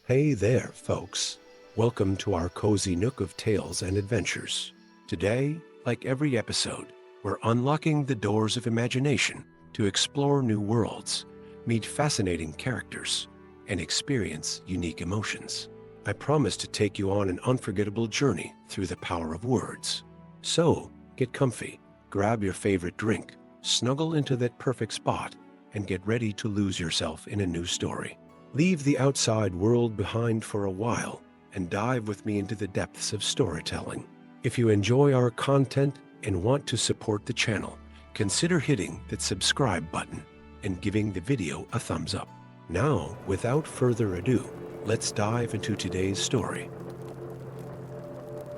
Hey there, folks. Welcome to our cozy nook of tales and adventures. Today, like every episode, we're unlocking the doors of imagination to explore new worlds, meet fascinating characters, and experience unique emotions. I promise to take you on an unforgettable journey through the power of words. So, get comfy, grab your favorite drink, snuggle into that perfect spot, and get ready to lose yourself in a new story. Leave the outside world behind for a while and dive with me into the depths of storytelling. If you enjoy our content and want to support the channel, consider hitting that subscribe button and giving the video a thumbs up. Now, without further ado, let's dive into today's story.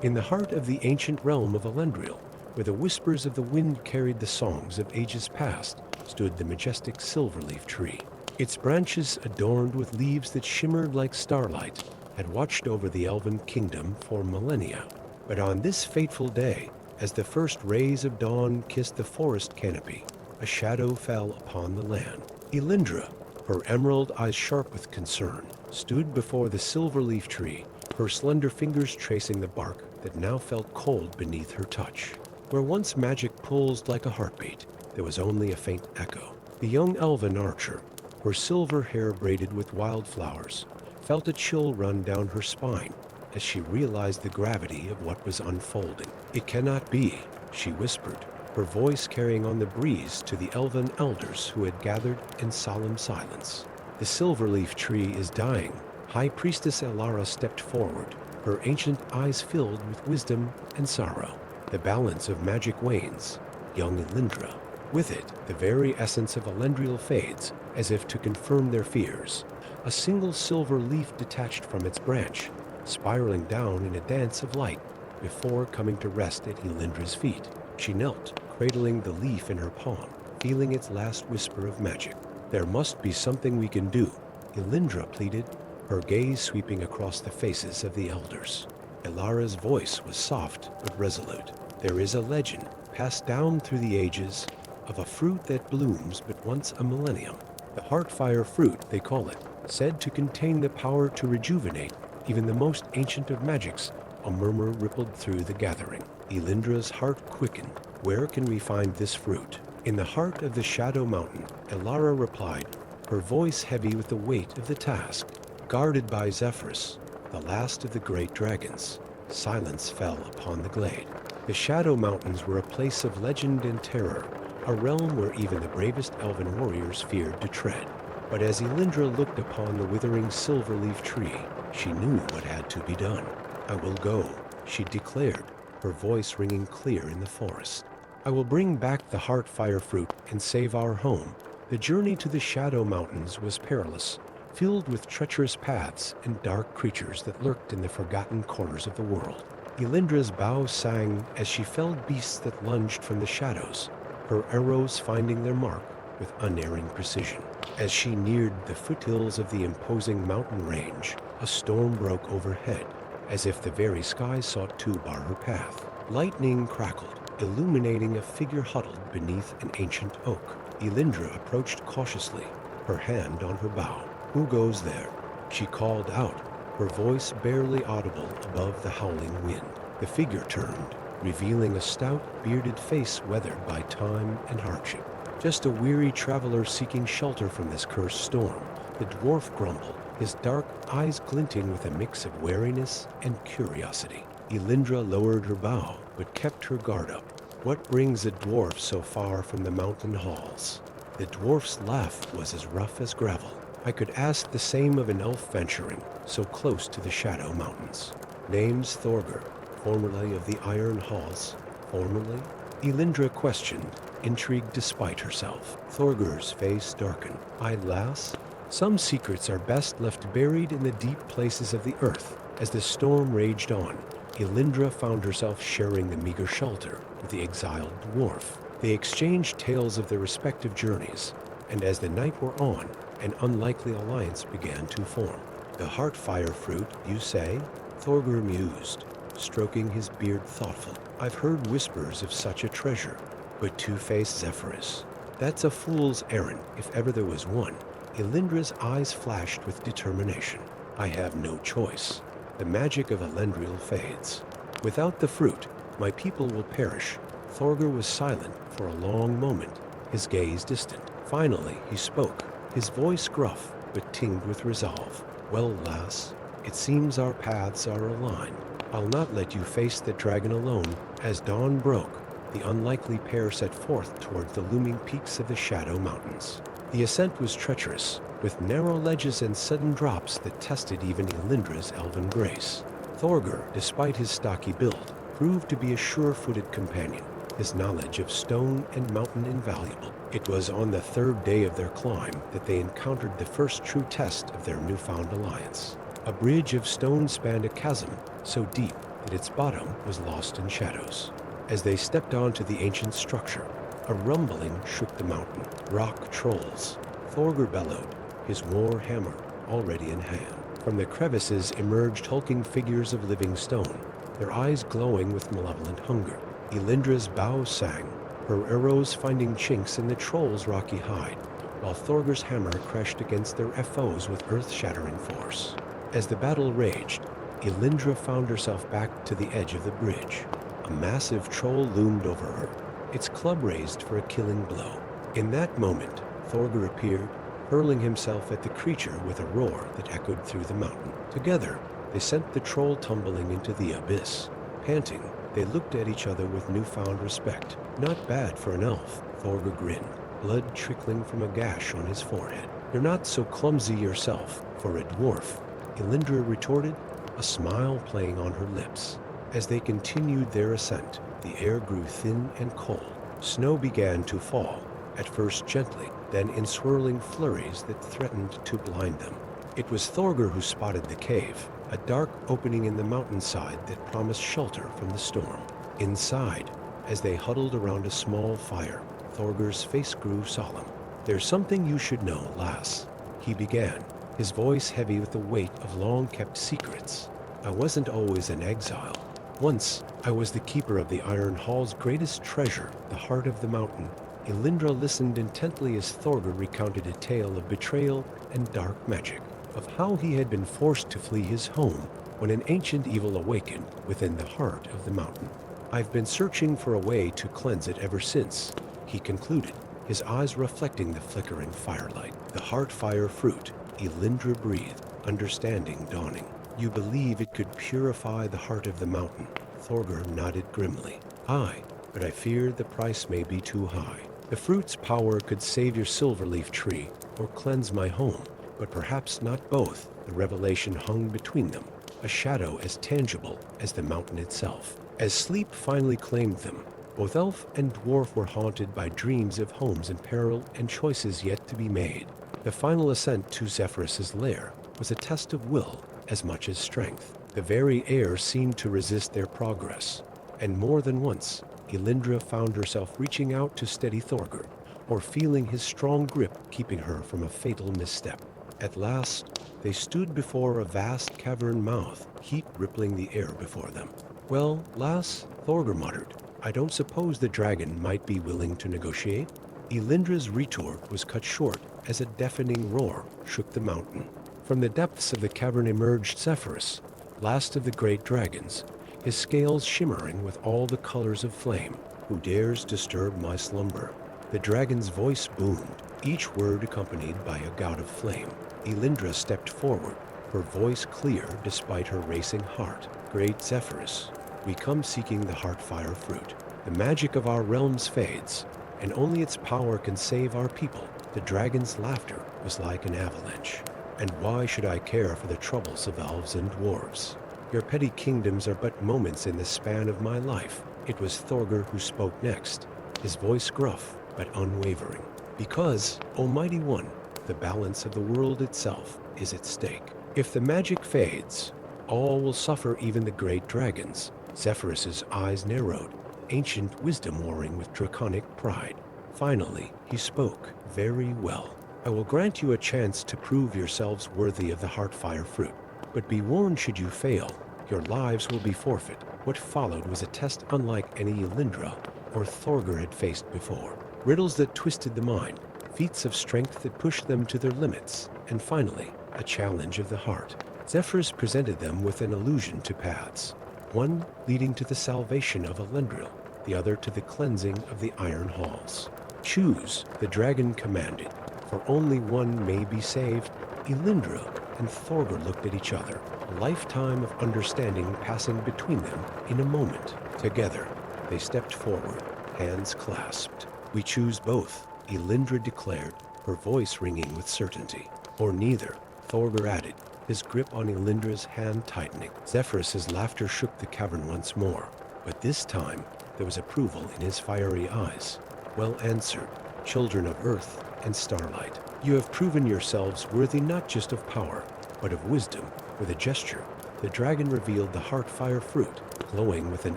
In the heart of the ancient realm of Elendriel, where the whispers of the wind carried the songs of ages past, stood the majestic silverleaf tree. Its branches, adorned with leaves that shimmered like starlight, had watched over the elven kingdom for millennia. But on this fateful day, as the first rays of dawn kissed the forest canopy, a shadow fell upon the land. Elindra, her emerald eyes sharp with concern, stood before the silverleaf tree, her slender fingers tracing the bark that now felt cold beneath her touch. Where once magic pulsed like a heartbeat, there was only a faint echo. The young elven archer, her silver hair braided with wildflowers, felt a chill run down her spine as she realized the gravity of what was unfolding. "It cannot be," she whispered, her voice carrying on the breeze to the elven elders who had gathered in solemn silence. "The silverleaf tree is dying." High Priestess Elara stepped forward, her ancient eyes filled with wisdom and sorrow. "The balance of magic wanes, young Elindra. With it, the very essence of Elendriel fades, as if to confirm their fears. A single silver leaf detached from its branch, spiraling down in a dance of light, before coming to rest at Elindra's feet. She knelt, cradling the leaf in her palm, feeling its last whisper of magic. "There must be something we can do," Elindra pleaded, her gaze sweeping across the faces of the elders. Elara's voice was soft but resolute. "There is a legend, passed down through the ages, of a fruit that blooms but once a millennium. The Heartfire fruit, they call it, said to contain the power to rejuvenate even the most ancient of magics." A murmur rippled through the gathering. Elindra's heart quickened. "Where can we find this fruit?" "In the heart of the Shadow Mountain," Elara replied, her voice heavy with the weight of the task. "Guarded by Zephyrus, the last of the great dragons." Silence fell upon the glade. The Shadow Mountains were a place of legend and terror, a realm where even the bravest elven warriors feared to tread. But as Elindra looked upon the withering silverleaf tree, she knew what had to be done. "I will go," she declared, her voice ringing clear in the forest. "I will bring back the Heartfire fruit and save our home." The journey to the Shadow Mountains was perilous, filled with treacherous paths and dark creatures that lurked in the forgotten corners of the world. Elindra's bow sang as she felled beasts that lunged from the shadows, her arrows finding their mark with unerring precision. As she neared the foothills of the imposing mountain range, a storm broke overhead, as if the very sky sought to bar her path. Lightning crackled, illuminating a figure huddled beneath an ancient oak. Elindra approached cautiously, her hand on her bow. "Who goes there?" she called out, her voice barely audible above the howling wind. The figure turned, revealing a stout, bearded face weathered by time and hardship. "Just a weary traveler seeking shelter from this cursed storm," the dwarf grumbled, his dark eyes glinting with a mix of wariness and curiosity. Elindra lowered her bow, but kept her guard up. "What brings a dwarf so far from the mountain halls?" The dwarf's laugh was as rough as gravel. "I could ask the same of an elf venturing so close to the Shadow Mountains. Name's Thorgr, formerly of the Iron Halls." "Formerly?" Elindra questioned, intrigued despite herself. Thorgr's face darkened. "Aye, lass, some secrets are best left buried in the deep places of the earth." As the storm raged on, Elindra found herself sharing the meager shelter with the exiled dwarf. They exchanged tales of their respective journeys, and as the night wore on, an unlikely alliance began to form. "The Heartfire fruit, you say?" Thorgr mused, stroking his beard thoughtful. "I've heard whispers of such a treasure, but two-faced Zephyrus, that's a fool's errand if ever there was one." Elindra's eyes flashed with determination. I have no choice. The magic of Elendil fades. Without the fruit, my people will perish. Thorgr was silent for a long moment, his gaze distant. Finally, he spoke, his voice gruff, but tinged with resolve. Well, lass, it seems our paths are aligned. I'll not let you face the dragon alone. As dawn broke, the unlikely pair set forth towards the looming peaks of the Shadow Mountains. The ascent was treacherous, with narrow ledges and sudden drops that tested even Elindra's elven grace. Thorgr, despite his stocky build, proved to be a sure-footed companion, his knowledge of stone and mountain invaluable. It was on the third day of their climb that they encountered the first true test of their newfound alliance. A bridge of stone spanned a chasm so deep that its bottom was lost in shadows. As they stepped onto the ancient structure, a rumbling shook the mountain. Rock trolls. Thorgr bellowed, his war hammer already in hand. From the crevices emerged hulking figures of living stone, their eyes glowing with malevolent hunger. Elindra's bow sang, her arrows finding chinks in the troll's rocky hide, while Thorgr's hammer crashed against their foes with earth-shattering force. As the battle raged, Elindra found herself back to the edge of the bridge. A massive troll loomed over her, its club raised for a killing blow. In that moment, Thorgr appeared, hurling himself at the creature with a roar that echoed through the mountain. Together, they sent the troll tumbling into the abyss. Panting, they looked at each other with newfound respect. Not bad for an elf, Thorgr grinned, blood trickling from a gash on his forehead. You're not so clumsy yourself, for a dwarf, Elindra retorted, a smile playing on her lips. As they continued their ascent, the air grew thin and cold. Snow began to fall, at first gently, then in swirling flurries that threatened to blind them. It was Thorgr who spotted the cave, a dark opening in the mountainside that promised shelter from the storm. Inside, as they huddled around a small fire, Thorgr's face grew solemn. There's something you should know, lass, he began, his voice heavy with the weight of long-kept secrets. I wasn't always an exile. Once, I was the keeper of the Iron Hall's greatest treasure, the heart of the mountain. Elindra listened intently as Thorgr recounted a tale of betrayal and dark magic, of how he had been forced to flee his home when an ancient evil awakened within the heart of the mountain. I've been searching for a way to cleanse it ever since, he concluded, his eyes reflecting the flickering firelight. The heart fire fruit, Elindra breathed, understanding dawning. You believe it could purify the heart of the mountain? Thorgr nodded grimly. Aye, but I fear the price may be too high. The fruit's power could save your silverleaf tree or cleanse my home, but perhaps not both. The revelation hung between them, a shadow as tangible as the mountain itself. As sleep finally claimed them, both elf and dwarf were haunted by dreams of homes in peril and choices yet to be made. The final ascent to Zephyrus's lair was a test of will as much as strength. The very air seemed to resist their progress, and more than once, Elindra found herself reaching out to steady Thorgr, or feeling his strong grip keeping her from a fatal misstep. At last, they stood before a vast cavern mouth, heat rippling the air before them. Well, lass, Thorgr muttered, I don't suppose the dragon might be willing to negotiate? Elindra's retort was cut short as a deafening roar shook the mountain. From the depths of the cavern emerged Zephyrus, last of the great dragons, his scales shimmering with all the colors of flame. Who dares disturb my slumber? The dragon's voice boomed, each word accompanied by a gout of flame. Elindra stepped forward, her voice clear despite her racing heart. Great Zephyrus, we come seeking the heartfire fruit. The magic of our realms fades, and only its power can save our people. The dragon's laughter was like an avalanche. And why should I care for the troubles of elves and dwarves? Your petty kingdoms are but moments in the span of my life. It was Thorgr who spoke next, his voice gruff but unwavering. Because, Almighty One, the balance of the world itself is at stake. If the magic fades, all will suffer, even the great dragons. Zephyrus's eyes narrowed, ancient wisdom warring with draconic pride. Finally, he spoke. Very well. I will grant you a chance to prove yourselves worthy of the heartfire fruit. But be warned, should you fail, your lives will be forfeit. What followed was a test unlike any Elindra or Thorgr had faced before. Riddles that twisted the mind, feats of strength that pushed them to their limits, and finally, a challenge of the heart. Zephyrus presented them with an allusion to paths, one leading to the salvation of Elendil, the other to the cleansing of the Iron Halls. Choose, the dragon commanded, for only one may be saved. Elendil and Thorgr looked at each other, a lifetime of understanding passing between them in a moment. Together, they stepped forward, hands clasped. We choose both, Elendil declared, her voice ringing with certainty. Or neither, Thorgr added, his grip on Elendil's hand tightening. Zephyrus's laughter shook the cavern once more, but this time there was approval in his fiery eyes. Well answered, children of earth and starlight. You have proven yourselves worthy not just of power, but of wisdom. With a gesture, the dragon revealed the heartfire fruit, glowing with an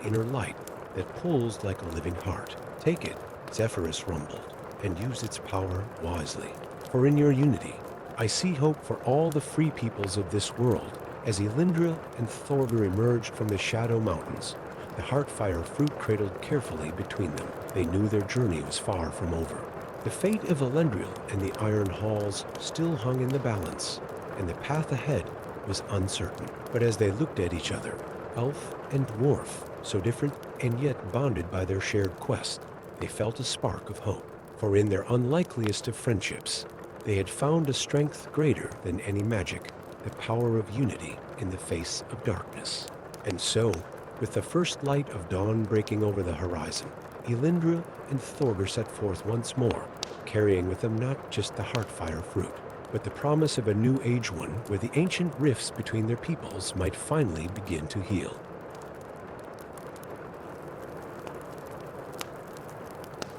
inner light that pulls like a living heart. Take it, Zephyrus rumbled, and use its power wisely. For in your unity, I see hope for all the free peoples of this world. As Elendil and Thorgr emerged from the Shadow Mountains, the heartfire fruit cradled carefully between them. They knew their journey was far from over. The fate of Elendil and the Iron Halls still hung in the balance, and the path ahead was uncertain. But as they looked at each other, elf and dwarf, so different and yet bonded by their shared quest, they felt a spark of hope. For in their unlikeliest of friendships, they had found a strength greater than any magic, the power of unity in the face of darkness. And so, with the first light of dawn breaking over the horizon, Elendil and Thorgr set forth once more, carrying with them not just the heartfire fruit, but the promise of a new age one where the ancient rifts between their peoples might finally begin to heal.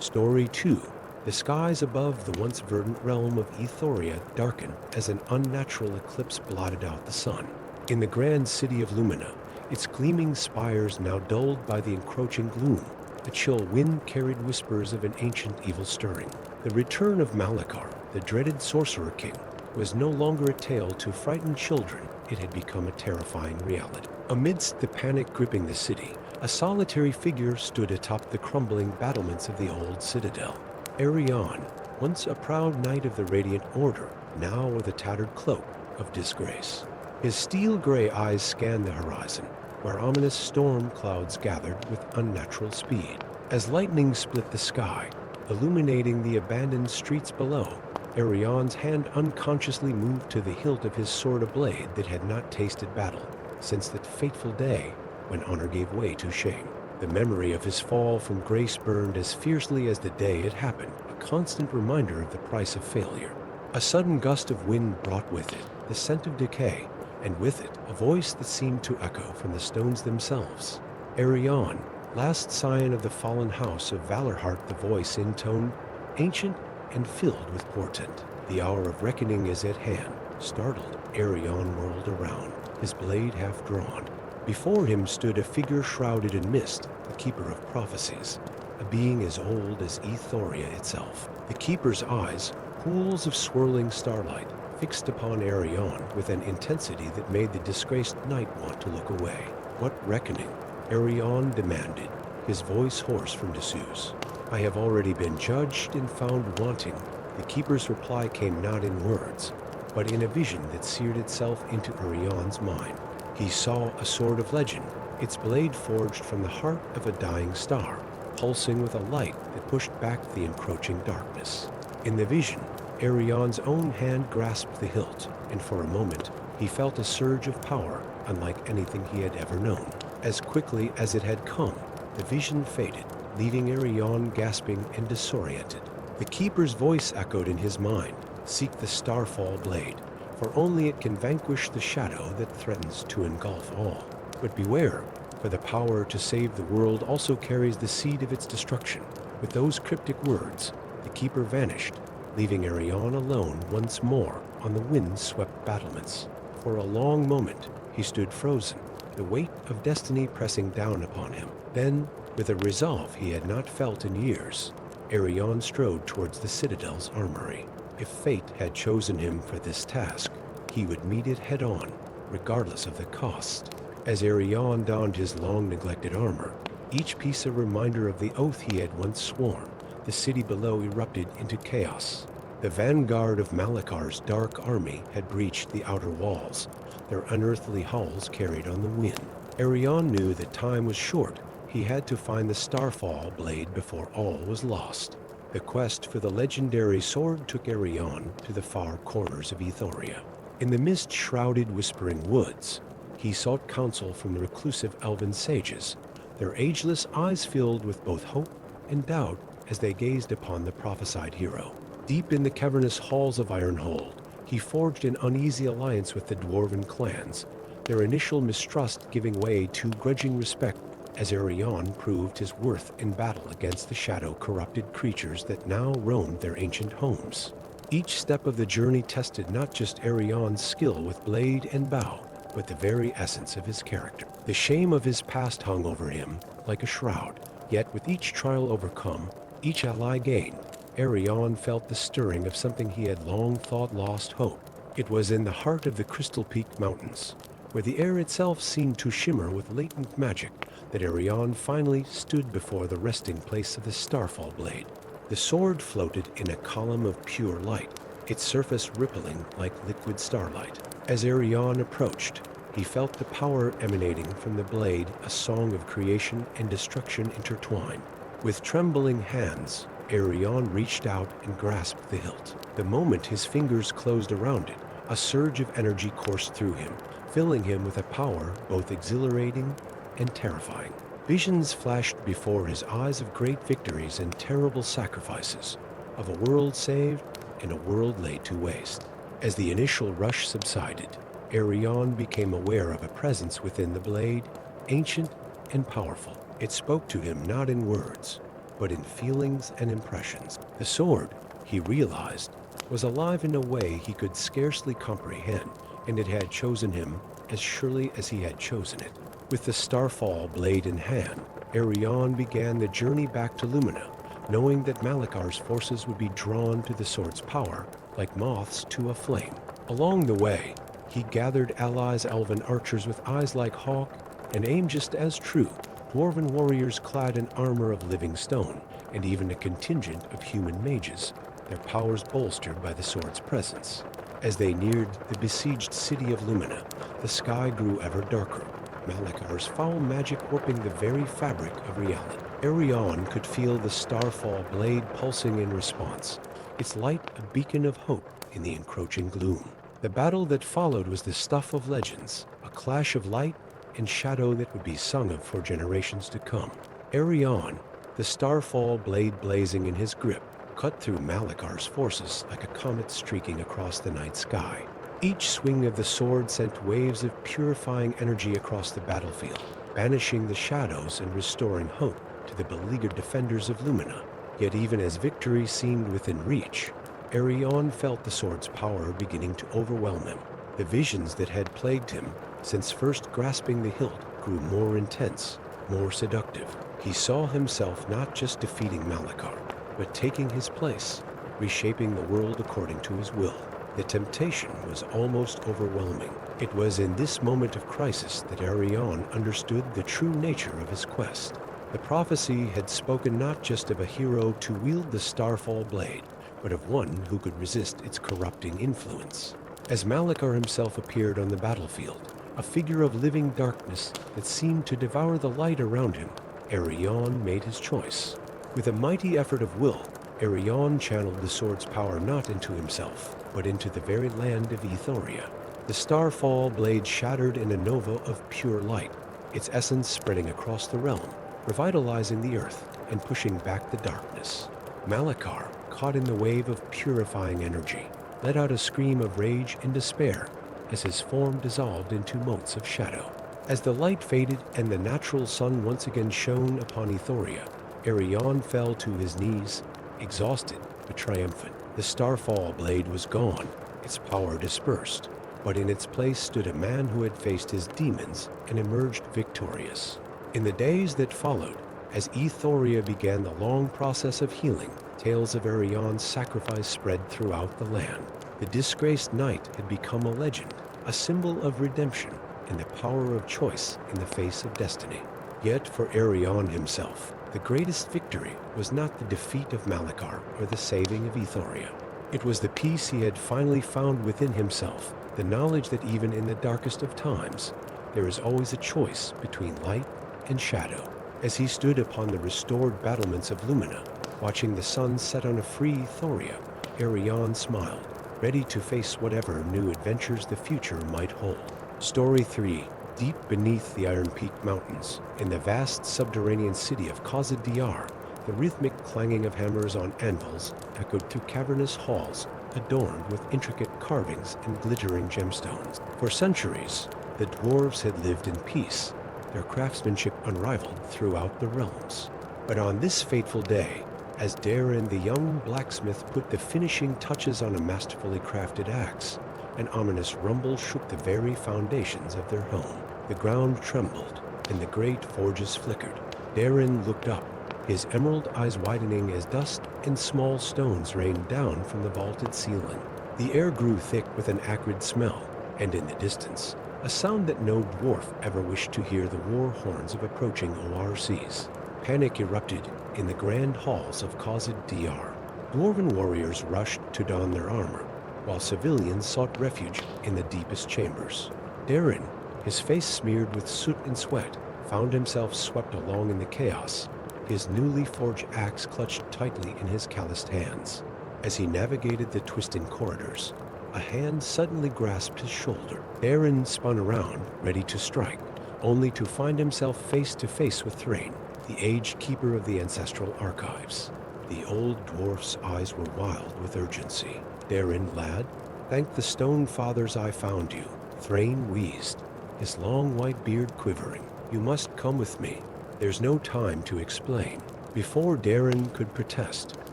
Story 2. The skies above the once verdant realm of Ethoria darkened as an unnatural eclipse blotted out the sun. In the grand city of Lumina, its gleaming spires now dulled by the encroaching gloom, a chill wind carried whispers of an ancient evil stirring. The return of Malachar, the dreaded Sorcerer King, was no longer a tale to frighten children. It had become a terrifying reality. Amidst the panic gripping the city, a solitary figure stood atop the crumbling battlements of the old citadel. Arion, once a proud knight of the Radiant Order, now with a tattered cloak of disgrace. His steel-gray eyes scanned the horizon, where ominous storm clouds gathered with unnatural speed. As lightning split the sky, illuminating the abandoned streets below, Arion's hand unconsciously moved to the hilt of his sword, a blade that had not tasted battle since that fateful day when honor gave way to shame. The memory of his fall from grace burned as fiercely as the day it happened, a constant reminder of the price of failure. A sudden gust of wind brought with it the scent of decay, and with it a voice that seemed to echo from the stones themselves. Arion, last scion of the fallen house of Valorheart, the voice intoned, ancient and filled with portent. The hour of reckoning is at hand. Startled, Arion whirled around, his blade half drawn. Before him stood a figure shrouded in mist, the Keeper of Prophecies, a being as old as Ethoria itself. The Keeper's eyes, pools of swirling starlight, fixed upon Arion with an intensity that made the disgraced knight want to look away. What reckoning? Arion demanded, his voice hoarse from disuse. I have already been judged and found wanting. The Keeper's reply came not in words, but in a vision that seared itself into Arion's mind. He saw a sword of legend, its blade forged from the heart of a dying star, pulsing with a light that pushed back the encroaching darkness. In the vision, Arion's own hand grasped the hilt, and for a moment, he felt a surge of power unlike anything he had ever known. As quickly as it had come, the vision faded, leaving Arion gasping and disoriented. The Keeper's voice echoed in his mind, seek the Starfall blade, for only it can vanquish the shadow that threatens to engulf all. But beware, for the power to save the world also carries the seed of its destruction. With those cryptic words, the Keeper vanished, leaving Arion alone once more on the wind-swept battlements. For a long moment, he stood frozen, the weight of destiny pressing down upon him. Then, with a resolve he had not felt in years, Arion strode towards the Citadel's armory. If fate had chosen him for this task, he would meet it head-on, regardless of the cost. As Arion donned his long-neglected armor, each piece a reminder of the oath he had once sworn, the city below erupted into chaos. The vanguard of Malachar's dark army had breached the outer walls, their unearthly howls carried on the wind. Arion knew that time was short. He had to find the Starfall blade before all was lost. The quest for the legendary sword took Arion to the far corners of Ethoria. In the mist-shrouded Whispering Woods, he sought counsel from the reclusive elven sages, their ageless eyes filled with both hope and doubt as they gazed upon the prophesied hero. Deep in the cavernous halls of Ironhold, he forged an uneasy alliance with the dwarven clans, their initial mistrust giving way to grudging respect as Arion proved his worth in battle against the shadow-corrupted creatures that now roamed their ancient homes. Each step of the journey tested not just Arion's skill with blade and bow, but the very essence of his character. The shame of his past hung over him like a shroud, yet with each trial overcome, each ally gained, Arion felt the stirring of something he had long thought lost hope. It was in the heart of the Crystal Peak Mountains, where the air itself seemed to shimmer with latent magic, that Arion finally stood before the resting place of the Starfall blade. The sword floated in a column of pure light, its surface rippling like liquid starlight. As Arion approached, he felt the power emanating from the blade, a song of creation and destruction intertwined. With trembling hands, Arion reached out and grasped the hilt. The moment his fingers closed around it, a surge of energy coursed through him, filling him with a power both exhilarating and terrifying. Visions flashed before his eyes of great victories and terrible sacrifices, of a world saved and a world laid to waste. As the initial rush subsided, Arion became aware of a presence within the blade, ancient and powerful. It spoke to him not in words, but in feelings and impressions. The sword, he realized, was alive in a way he could scarcely comprehend, and it had chosen him as surely as he had chosen it. With the Starfall blade in hand, Arion began the journey back to Lumina, knowing that Malakar's forces would be drawn to the sword's power like moths to a flame. Along the way, he gathered allies, elven archers with eyes like hawk and aim just as true, dwarven warriors clad in armor of living stone, and even a contingent of human mages, their powers bolstered by the sword's presence. As they neared the besieged city of Lumina, the sky grew ever darker, Malakar's foul magic warping the very fabric of reality. Arion could feel the Starfall blade pulsing in response, its light a beacon of hope in the encroaching gloom. The battle that followed was the stuff of legends, a clash of light and shadow that would be sung of for generations to come. Arion, the Starfall blade blazing in his grip, cut through Malakar's forces like a comet streaking across the night sky. Each swing of the sword sent waves of purifying energy across the battlefield, banishing the shadows and restoring hope to the beleaguered defenders of Lumina. Yet even as victory seemed within reach, Arion felt the sword's power beginning to overwhelm him. The visions that had plagued him since first grasping the hilt grew more intense, more seductive. He saw himself not just defeating Malakar, but taking his place, reshaping the world according to his will. The temptation was almost overwhelming. It was in this moment of crisis that Arion understood the true nature of his quest. The prophecy had spoken not just of a hero to wield the Starfall blade, but of one who could resist its corrupting influence. As Malakar himself appeared on the battlefield, a figure of living darkness that seemed to devour the light around him, Arion made his choice. With a mighty effort of will, Arion channeled the sword's power not into himself, but into the very land of Ethoria. The Starfall blade shattered in a nova of pure light, its essence spreading across the realm, revitalizing the earth and pushing back the darkness. Malakar, caught in the wave of purifying energy, let out a scream of rage and despair as his form dissolved into motes of shadow. As the light faded and the natural sun once again shone upon Ethoria, Arion fell to his knees, exhausted but triumphant. The Starfall blade was gone, its power dispersed, but in its place stood a man who had faced his demons and emerged victorious. In the days that followed, as Ethoria began the long process of healing, tales of Arion's sacrifice spread throughout the land. The disgraced knight had become a legend, a symbol of redemption and the power of choice in the face of destiny. Yet for Arion himself, the greatest victory was not the defeat of Malakar or the saving of Ethoria. It was the peace he had finally found within himself, the knowledge that even in the darkest of times, there is always a choice between light and shadow. As he stood upon the restored battlements of Lumina, watching the sun set on a free Thoria, Arion smiled, ready to face whatever new adventures the future might hold. Story 3. Deep beneath the Iron Peak Mountains, in the vast subterranean city of Khazad Diyar, the rhythmic clanging of hammers on anvils echoed through cavernous halls adorned with intricate carvings and glittering gemstones. For centuries, the dwarves had lived in peace, their craftsmanship unrivaled throughout the realms. But on this fateful day, as Darren the young blacksmith put the finishing touches on a masterfully crafted axe, an ominous rumble shook the very foundations of their home. The ground trembled, and the great forges flickered. Darren looked up, his emerald eyes widening as dust and small stones rained down from the vaulted ceiling. The air grew thick with an acrid smell, and in the distance, a sound that no dwarf ever wished to hear, the war horns of approaching ORCs. Panic erupted in the grand halls of Khazad Diyar. Dwarven warriors rushed to don their armor, while civilians sought refuge in the deepest chambers. Darren, his face smeared with soot and sweat, found himself swept along in the chaos, his newly forged axe clutched tightly in his calloused hands. As he navigated the twisting corridors, a hand suddenly grasped his shoulder. Darren spun around, ready to strike, only to find himself face to face with Thrain, the aged keeper of the ancestral archives. The old dwarf's eyes were wild with urgency. Darren, lad, thank the stone fathers I found you. Thrain wheezed, his long white beard quivering. You must come with me. There's no time to explain. Before Darren could protest,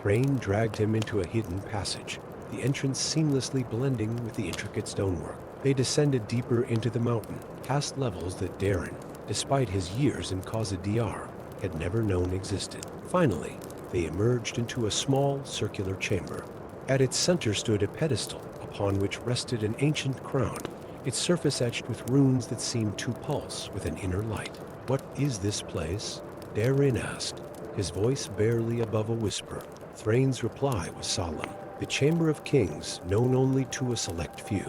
Thrain dragged him into a hidden passage, the entrance seamlessly blending with the intricate stonework. They descended deeper into the mountain, past levels that Darren, despite his years in Khazad Diyar, had never known existed. Finally, they emerged into a small, circular chamber. At its center stood a pedestal, upon which rested an ancient crown, its surface etched with runes that seemed to pulse with an inner light. What is this place? Darren asked, his voice barely above a whisper. Thrain's reply was solemn. The Chamber of Kings, known only to a select few.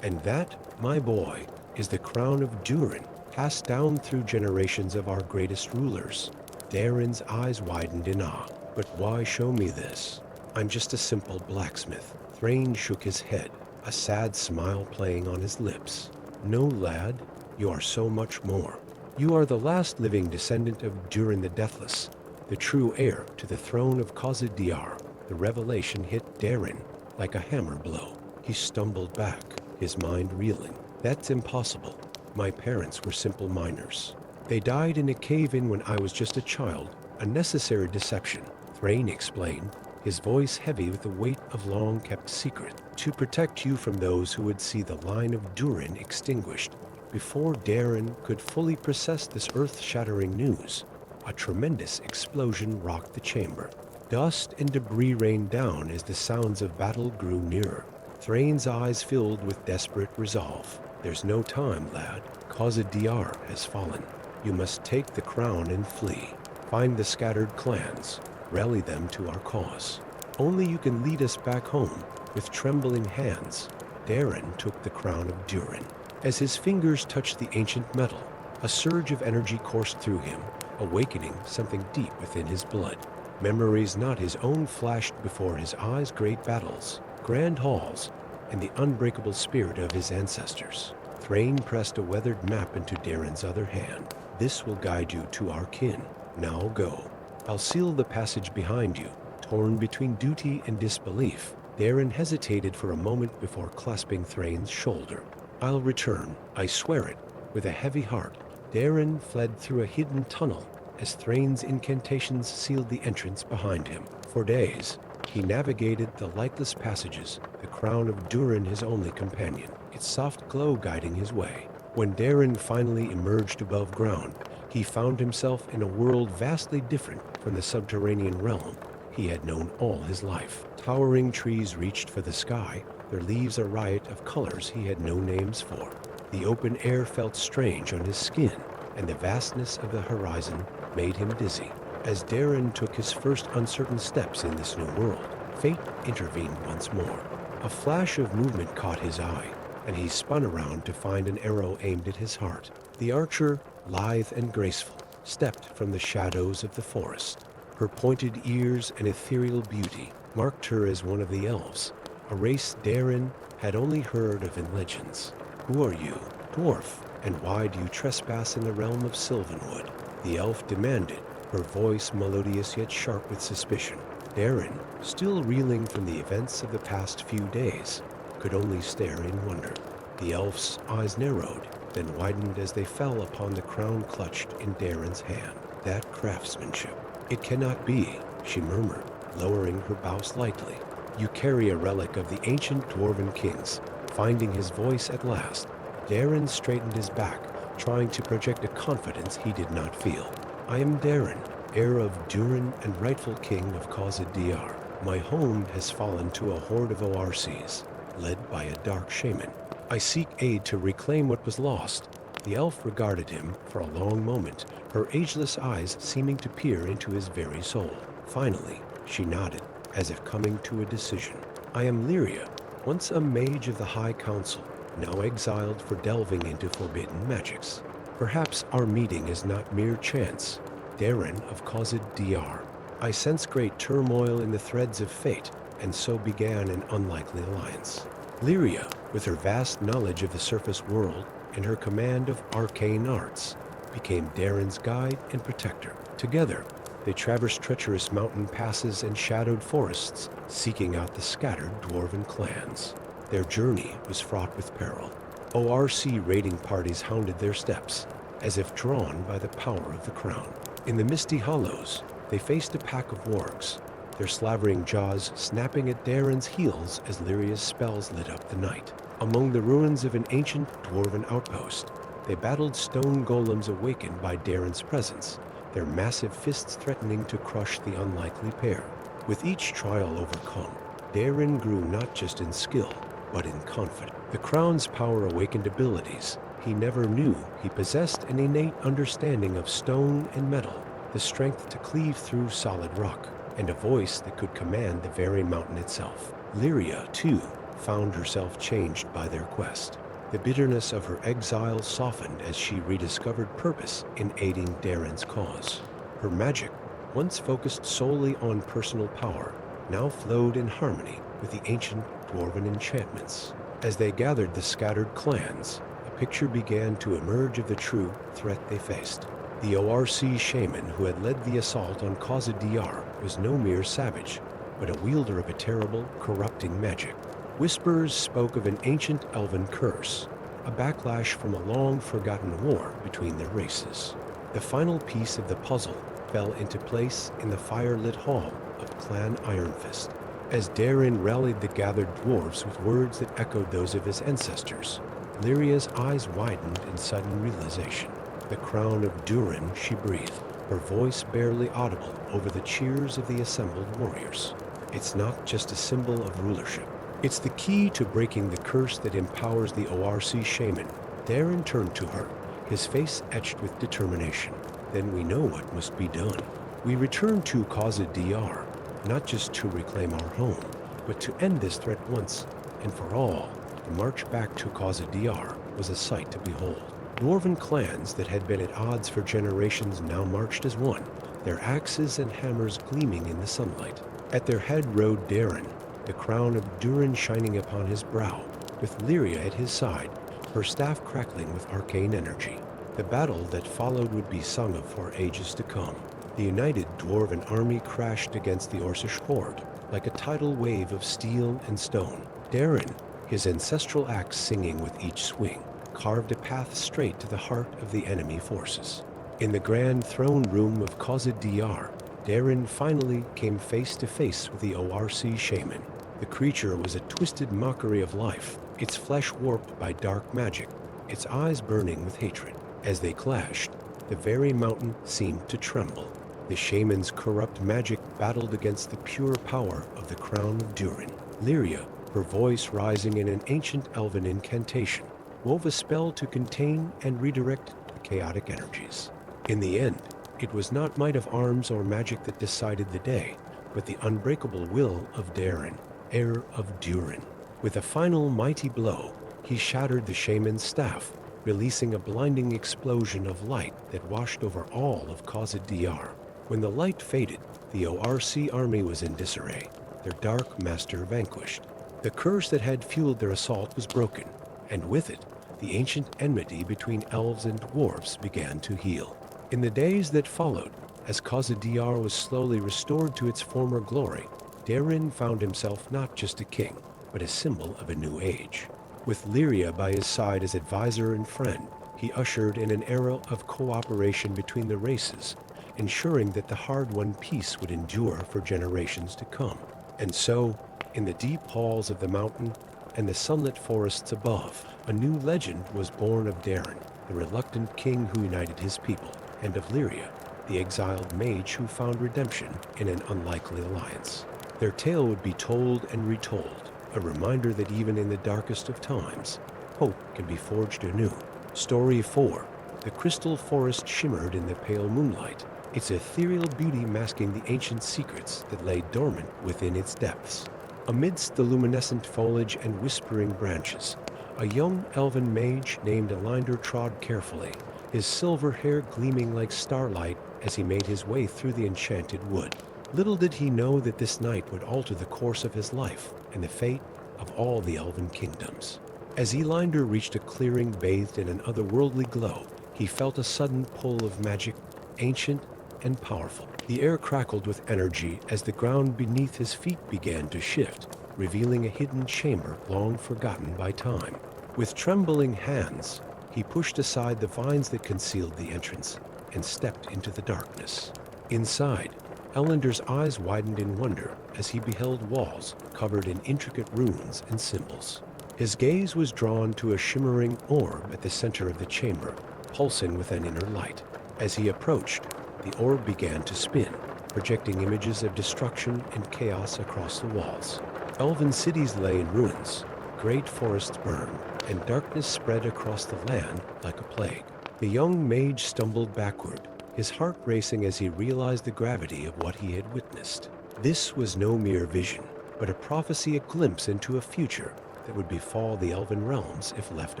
And that, my boy, is the crown of Durin, passed down through generations of our greatest rulers. Darren's eyes widened in awe. But why show me this? I'm just a simple blacksmith. Thrain shook his head, a sad smile playing on his lips. No, lad, you are so much more. You are the last living descendant of Durin the Deathless, the true heir to the throne of Khazad Diyar. The revelation hit Darren like a hammer blow. He stumbled back, his mind reeling. That's impossible. My parents were simple miners. They died in a cave-in when I was just a child, a necessary deception. Thrain explained, his voice heavy with the weight of long-kept secret, to protect you from those who would see the line of Durin extinguished. Before Darren could fully process this earth-shattering news, a tremendous explosion rocked the chamber. Dust and debris rained down as the sounds of battle grew nearer. Thrain's eyes filled with desperate resolve. There's no time, lad. Khazad Diyar has fallen. You must take the crown and flee. Find the scattered clans. Rally them to our cause. Only you can lead us back home. With trembling hands, Darren took the crown of Durin. As his fingers touched the ancient metal, a surge of energy coursed through him, awakening something deep within his blood. Memories not his own flashed before his eyes, great battles, grand halls, and the unbreakable spirit of his ancestors. Thrain pressed a weathered map into Darren's other hand. This will guide you to our kin. Now go. I'll seal the passage behind you. Torn between duty and disbelief, Darren hesitated for a moment before clasping Thrain's shoulder. I'll return, I swear it. With a heavy heart, Darren fled through a hidden tunnel as Thrain's incantations sealed the entrance behind him. For days, he navigated the lightless passages, the crown of Durin his only companion, its soft glow guiding his way. When Darren finally emerged above ground, he found himself in a world vastly different from the subterranean realm he had known all his life. Towering trees reached for the sky, their leaves a riot of colors he had no names for. The open air felt strange on his skin, and the vastness of the horizon made him dizzy. As Darren took his first uncertain steps in this new world, fate intervened once more. A flash of movement caught his eye, and he spun around to find an arrow aimed at his heart. The archer, lithe and graceful, stepped from the shadows of the forest. Her pointed ears and ethereal beauty marked her as one of the elves, a race Darren had only heard of in legends. "Who are you, dwarf, and why do you trespass in the realm of Sylvanwood?" the elf demanded, her voice melodious yet sharp with suspicion. Darren, still reeling from the events of the past few days, could only stare in wonder. The elf's eyes narrowed, then widened as they fell upon the crown clutched in Darren's hand. "That craftsmanship. It cannot be," she murmured, lowering her bow slightly. "You carry a relic of the ancient dwarven kings." Finding his voice at last, Darren straightened his back, trying to project a confidence he did not feel. "I am Darren, heir of Durin and rightful king of Khazad Diyar. My home has fallen to a horde of ORCs, led by a dark shaman. I seek aid to reclaim what was lost." The elf regarded him for a long moment, her ageless eyes seeming to peer into his very soul. Finally, she nodded, as if coming to a decision. "I am Lyria, once a mage of the High Council, now exiled for delving into forbidden magics. Perhaps our meeting is not mere chance. Darren of Khazad Diyar. I sense great turmoil in the threads of fate, and so began an unlikely alliance." Lyria, with her vast knowledge of the surface world and her command of arcane arts, became Darren's guide and protector. Together, they traversed treacherous mountain passes and shadowed forests, seeking out the scattered dwarven clans. Their journey was fraught with peril. ORC raiding parties hounded their steps, as if drawn by the power of the crown. In the misty hollows, they faced a pack of wargs, their slavering jaws snapping at Darren's heels as Lyria's spells lit up the night. Among the ruins of an ancient dwarven outpost, they battled stone golems awakened by Darren's presence, their massive fists threatening to crush the unlikely pair. With each trial overcome, Darren grew not just in skill, but in confidence. The crown's power awakened abilities he never knew. He possessed an innate understanding of stone and metal, the strength to cleave through solid rock, and a voice that could command the very mountain itself. Lyria, too, found herself changed by their quest. The bitterness of her exile softened as she rediscovered purpose in aiding Darren's cause. Her magic, once focused solely on personal power, now flowed in harmony with the ancient dwarven enchantments. As they gathered the scattered clans, a picture began to emerge of the true threat they faced. The ORC shaman who had led the assault on Khazad Diyar was no mere savage, but a wielder of a terrible, corrupting magic. Whispers spoke of an ancient elven curse, a backlash from a long-forgotten war between their races. The final piece of the puzzle fell into place in the fire-lit hall of Clan Ironfist, as Darren rallied the gathered dwarves with words that echoed those of his ancestors. Lyria's eyes widened in sudden realization. The crown of Durin, she breathed, her voice barely audible over the cheers of the assembled warriors. It's not just a symbol of rulership. It's the key to breaking the curse that empowers the ORC shaman. Darren turned to her, his face etched with determination. Then we know what must be done. We return to Khazad Diyar, not just to reclaim our home, but to end this threat once and for all. The march back to Khazad Diyar was a sight to behold. Dwarven clans that had been at odds for generations now marched as one, their axes and hammers gleaming in the sunlight. At their head rode Darren, the crown of Durin shining upon his brow, with Lyria at his side, her staff crackling with arcane energy. The battle that followed would be sung of for ages to come. The united dwarven army crashed against the Orcish horde, like a tidal wave of steel and stone. Darren, his ancestral axe singing with each swing, carved a path straight to the heart of the enemy forces. In the grand throne room of Khazad Diyar, Darren finally came face to face with the ORC shaman. The creature was a twisted mockery of life, its flesh warped by dark magic, its eyes burning with hatred. As they clashed, the very mountain seemed to tremble. The shaman's corrupt magic battled against the pure power of the crown of Durin. Lyria, her voice rising in an ancient elven incantation, wove a spell to contain and redirect the chaotic energies. In the end, it was not might of arms or magic that decided the day, but the unbreakable will of Darren, heir of Durin. With a final mighty blow, He shattered the shaman's staff, releasing a blinding explosion of light that washed over all of Khazad-dûr. When the light faded, the ORC army was in disarray, their dark master vanquished. The curse that had fueled their assault was broken, and with it, the ancient enmity between elves and dwarves began to heal. In the days that followed, as Khazad-dûr was slowly restored to its former glory, Darin found himself not just a king, but a symbol of a new age. With Lyria by his side as advisor and friend, he ushered in an era of cooperation between the races, ensuring that the hard-won peace would endure for generations to come. And so, in the deep halls of the mountain and the sunlit forests above, a new legend was born of Darin, the reluctant king who united his people, and of Lyria, the exiled mage who found redemption in an unlikely alliance. Their tale would be told and retold, a reminder that even in the darkest of times, hope can be forged anew. Story 4. The crystal forest shimmered in the pale moonlight, its ethereal beauty masking the ancient secrets that lay dormant within its depths. Amidst the luminescent foliage and whispering branches, a young elven mage named Elinder trod carefully, his silver hair gleaming like starlight as he made his way through the enchanted wood. Little did he know that this night would alter the course of his life and the fate of all the elven kingdoms. As Elinder reached a clearing bathed in an otherworldly glow, he felt a sudden pull of magic, ancient and powerful. The air crackled with energy as the ground beneath his feet began to shift, revealing a hidden chamber long forgotten by time. With trembling hands, he pushed aside the vines that concealed the entrance and stepped into the darkness. Inside, Elinder's eyes widened in wonder as he beheld walls covered in intricate runes and symbols. His gaze was drawn to a shimmering orb at the center of the chamber, pulsing with an inner light. As he approached, the orb began to spin, projecting images of destruction and chaos across the walls. Elven cities lay in ruins, great forests burned, and darkness spread across the land like a plague. The young mage stumbled backward, his heart racing as he realized the gravity of what he had witnessed. This was no mere vision, but a prophecy, a glimpse into a future that would befall the elven realms if left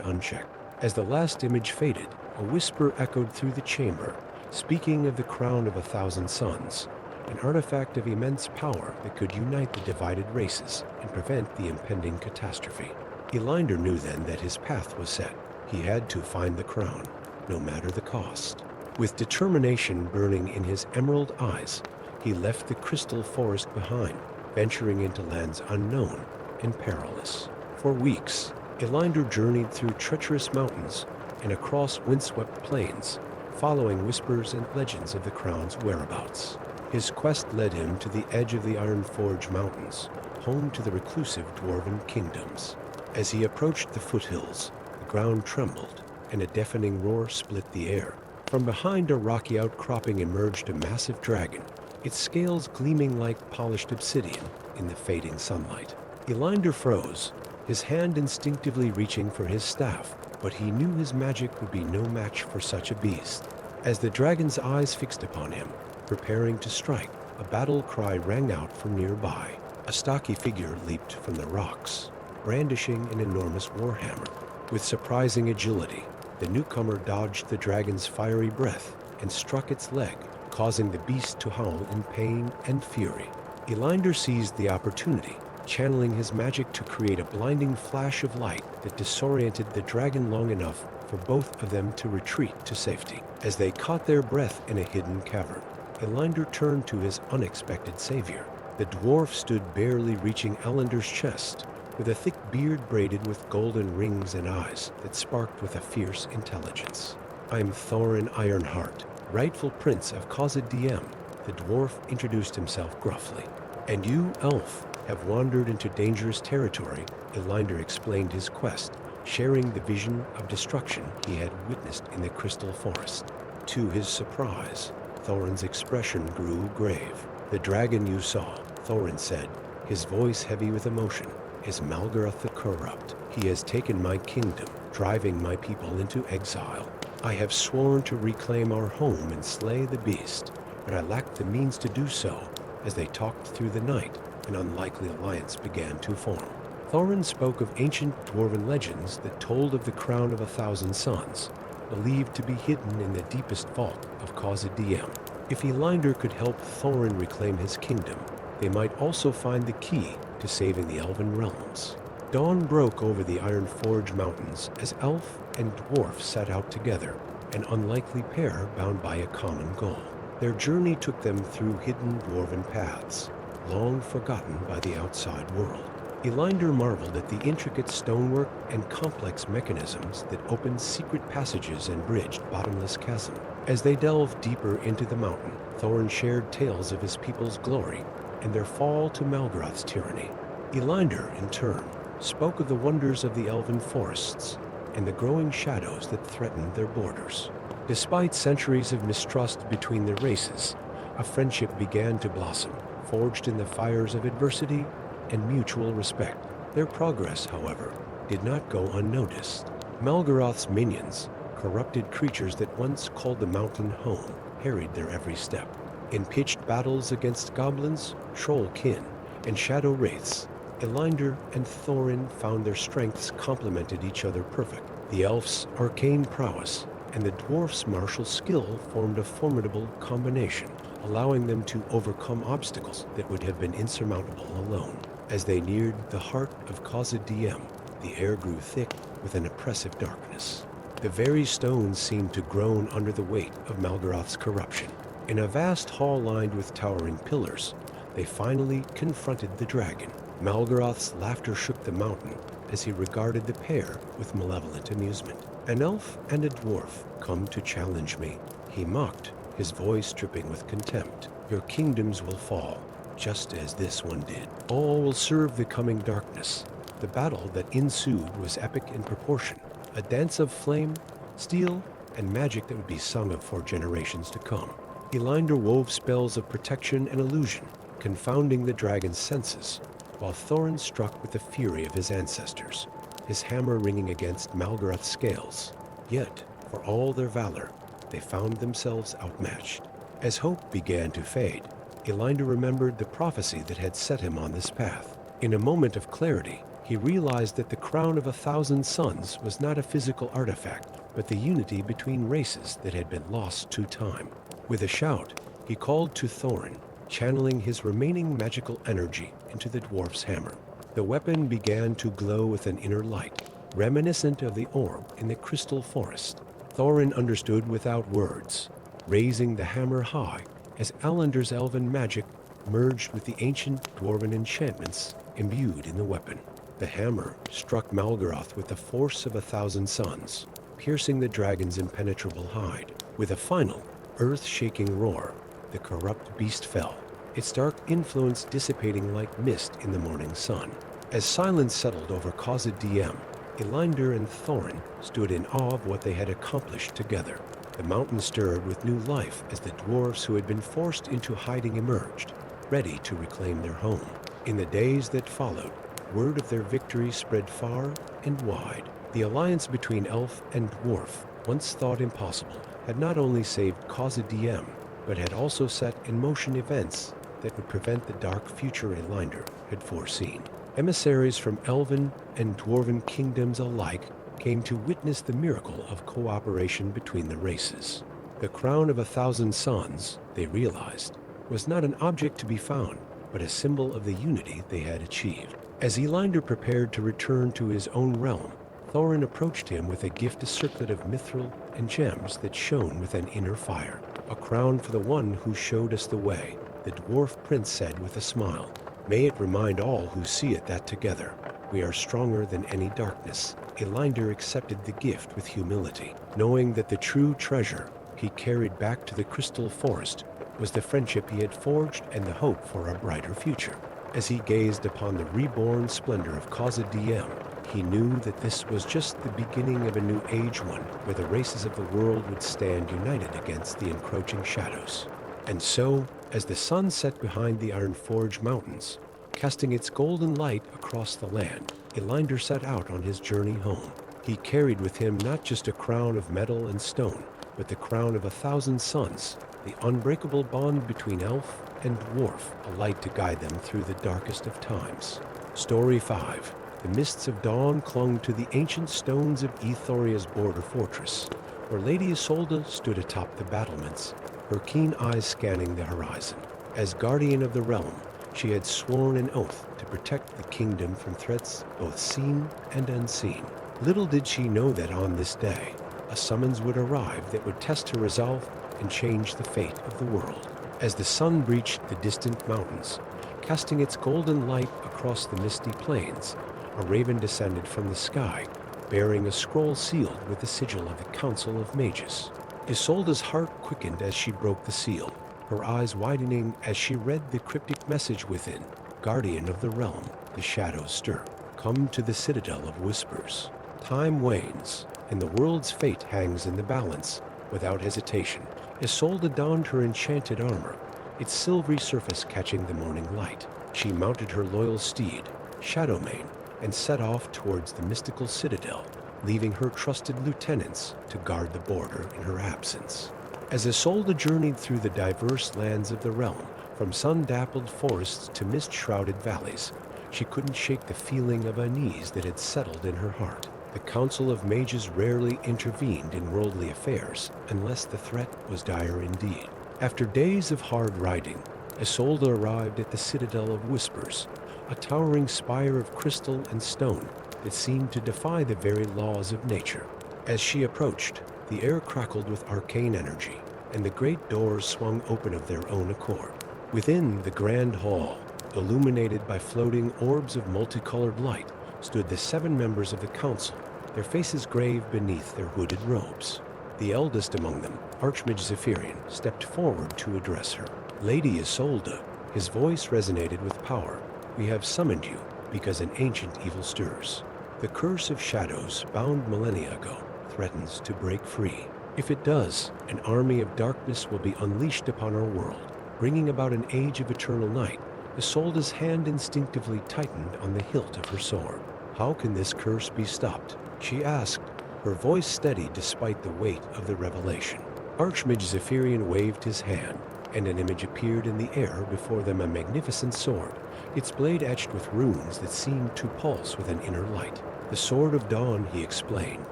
unchecked. As the last image faded, a whisper echoed through the chamber, speaking of the crown of 1,000 suns, an artifact of immense power that could unite the divided races and prevent the impending catastrophe. Elinder knew then that his path was set. He had to find the crown, no matter the cost. With determination burning in his emerald eyes, he left the crystal forest behind, venturing into lands unknown and perilous. For weeks, Elinder journeyed through treacherous mountains and across windswept plains, following whispers and legends of the crown's whereabouts. His quest led him to the edge of the Ironforge Mountains, home to the reclusive dwarven kingdoms. As he approached the foothills, the ground trembled, and a deafening roar split the air. From behind a rocky outcropping emerged a massive dragon, its scales gleaming like polished obsidian in the fading sunlight. Elinder froze, his hand instinctively reaching for his staff, but he knew his magic would be no match for such a beast. As the dragon's eyes fixed upon him, preparing to strike, a battle cry rang out from nearby. A stocky figure leaped from the rocks, brandishing an enormous warhammer. With surprising agility, the newcomer dodged the dragon's fiery breath and struck its leg, causing the beast to howl in pain and fury. Elinder seized the opportunity, channeling his magic to create a blinding flash of light that disoriented the dragon long enough for both of them to retreat to safety. As they caught their breath in a hidden cavern, Elinder turned to his unexpected savior. The dwarf stood barely reaching Elinder's chest, with a thick beard braided with golden rings and eyes that sparked with a fierce intelligence. "I am Thorin Ironheart, rightful prince of Khazad-dûr," the dwarf introduced himself gruffly. "And you, elf, have wandered into dangerous territory," Elinder explained his quest, sharing the vision of destruction he had witnessed in the crystal forest. To his surprise, Thorin's expression grew grave. "The dragon you saw," Thorin said, his voice heavy with emotion, "is Malgarath the Corrupt. He has taken my kingdom, driving my people into exile. I have sworn to reclaim our home and slay the beast, but I lacked the means to do so. As they talked through the night, an unlikely alliance began to form. Thorin spoke of ancient dwarven legends that told of the crown of 1,000 suns, believed to be hidden in the deepest vault of Khazad-dûm. If Elendar could help Thorin reclaim his kingdom, they might also find the key to saving the elven realms. Dawn broke over the Ironforge Mountains as elf and dwarf set out together, an unlikely pair bound by a common goal. Their journey took them through hidden dwarven paths, long forgotten by the outside world. Elendar marveled at the intricate stonework and complex mechanisms that opened secret passages and bridged bottomless chasms. As they delved deeper into the mountain, Thorin shared tales of his people's glory and their fall to Malgaroth's tyranny. Elendar, in turn, spoke of the wonders of the elven forests and the growing shadows that threatened their borders. Despite centuries of mistrust between their races, a friendship began to blossom, forged in the fires of adversity and mutual respect. Their progress, however, did not go unnoticed. Malgaroth's minions, corrupted creatures that once called the mountain home, harried their every step. In pitched battles against goblins, trollkin, and shadow wraiths, Elendar and Thorin found their strengths complemented each other perfect. The elves' arcane prowess and the dwarf's martial skill formed a formidable combination, allowing them to overcome obstacles that would have been insurmountable alone. As they neared the heart of Khazad-dûm, the air grew thick with an oppressive darkness. The very stones seemed to groan under the weight of Malgaroth's corruption. In a vast hall lined with towering pillars, they finally confronted the dragon. Malgaroth's laughter shook the mountain as he regarded the pair with malevolent amusement. "An elf and a dwarf come to challenge me," he mocked, his voice dripping with contempt. "Your kingdoms will fall, just as this one did. All will serve the coming darkness." The battle that ensued was epic in proportion, a dance of flame, steel, and magic that would be sung of for generations to come. Elendar wove spells of protection and illusion, confounding the dragon's senses, while Thorin struck with the fury of his ancestors, his hammer ringing against Malgaroth's scales. Yet, for all their valor, they found themselves outmatched. As hope began to fade, Elendar remembered the prophecy that had set him on this path. In a moment of clarity, he realized that the crown of 1,000 suns was not a physical artifact, but the unity between races that had been lost to time. With a shout, he called to Thorin, channeling his remaining magical energy into the dwarf's hammer. The weapon began to glow with an inner light, reminiscent of the orb in the crystal forest. Thorin understood without words, raising the hammer high as Elendar's elven magic merged with the ancient dwarven enchantments imbued in the weapon. The hammer struck Malgaroth with the force of 1,000 suns, piercing the dragon's impenetrable hide. With a final, earth-shaking roar, the corrupt beast fell, its dark influence dissipating like mist in the morning sun. As silence settled over Khazad-dûm, Elendar and Thorin stood in awe of what they had accomplished together. The mountain stirred with new life as the dwarves who had been forced into hiding emerged, ready to reclaim their home. In the days that followed, word of their victory spread far and wide. The alliance between elf and dwarf, once thought impossible, had not only saved Khazad-dûm, but had also set in motion events that would prevent the dark future Elendar had foreseen. Emissaries from elven and dwarven kingdoms alike came to witness the miracle of cooperation between the races. The crown of 1,000 suns, they realized, was not an object to be found, but a symbol of the unity they had achieved. As Elendar prepared to return to his own realm, Thorin approached him with a gift circlet of mithril and gems that shone with an inner fire. "A crown for the one who showed us the way," the dwarf prince said with a smile. "May it remind all who see it that together, we are stronger than any darkness." Elendar accepted the gift with humility, knowing that the true treasure he carried back to the crystal forest was the friendship he had forged and the hope for a brighter future. As he gazed upon the reborn splendor of Khazad-dûm, he knew that this was just the beginning of a new age, one where the races of the world would stand united against the encroaching shadows. And so, as the sun set behind the Ironforge Mountains, casting its golden light across the land, Elendar set out on his journey home. He carried with him not just a crown of metal and stone, but the crown of 1,000 suns, the unbreakable bond between elf and dwarf, a light to guide them through the darkest of times. Story 5. The mists of dawn clung to the ancient stones of Ethoria's border fortress, where Lady Isolde stood atop the battlements, her keen eyes scanning the horizon. As guardian of the realm, she had sworn an oath to protect the kingdom from threats both seen and unseen. Little did she know that on this day, a summons would arrive that would test her resolve and change the fate of the world. As the sun breached the distant mountains, casting its golden light across the misty plains, a raven descended from the sky, bearing a scroll sealed with the sigil of the Council of Mages. Isolde's heart quickened as she broke the seal, her eyes widening as she read the cryptic message within. Guardian of the realm, the shadows stir. Come to the citadel of whispers. Time wanes, and the world's fate hangs in the balance. Without hesitation, Isolde donned her enchanted armor, its silvery surface catching the morning light. She mounted her loyal steed, Shadowmane, and set off towards the mystical citadel, leaving her trusted lieutenants to guard the border in her absence. As Isolde journeyed through the diverse lands of the realm, from sun-dappled forests to mist-shrouded valleys, she couldn't shake the feeling of unease that had settled in her heart. The Council of Mages rarely intervened in worldly affairs unless the threat was dire indeed. After days of hard riding, Isolde arrived at the Citadel of Whispers, a towering spire of crystal and stone that seemed to defy the very laws of nature. As she approached, the air crackled with arcane energy, and the great doors swung open of their own accord. Within the grand hall, illuminated by floating orbs of multicolored light, stood the 7 members of the council, their faces grave beneath their hooded robes. The eldest among them, Archmage Zephyrian, stepped forward to address her. Lady Isolde, his voice resonated with power. We have summoned you because an ancient evil stirs. The curse of shadows, bound millennia ago, threatens to break free. If it does, an army of darkness will be unleashed upon our world, bringing about an age of eternal night. Isolde's hand instinctively tightened on the hilt of her sword. How can this curse be stopped? She asked, her voice steady despite the weight of the revelation. Archmage Zephyrian waved his hand, and an image appeared in the air before them, a magnificent sword, its blade etched with runes that seemed to pulse with an inner light. The Sword of Dawn, he explained,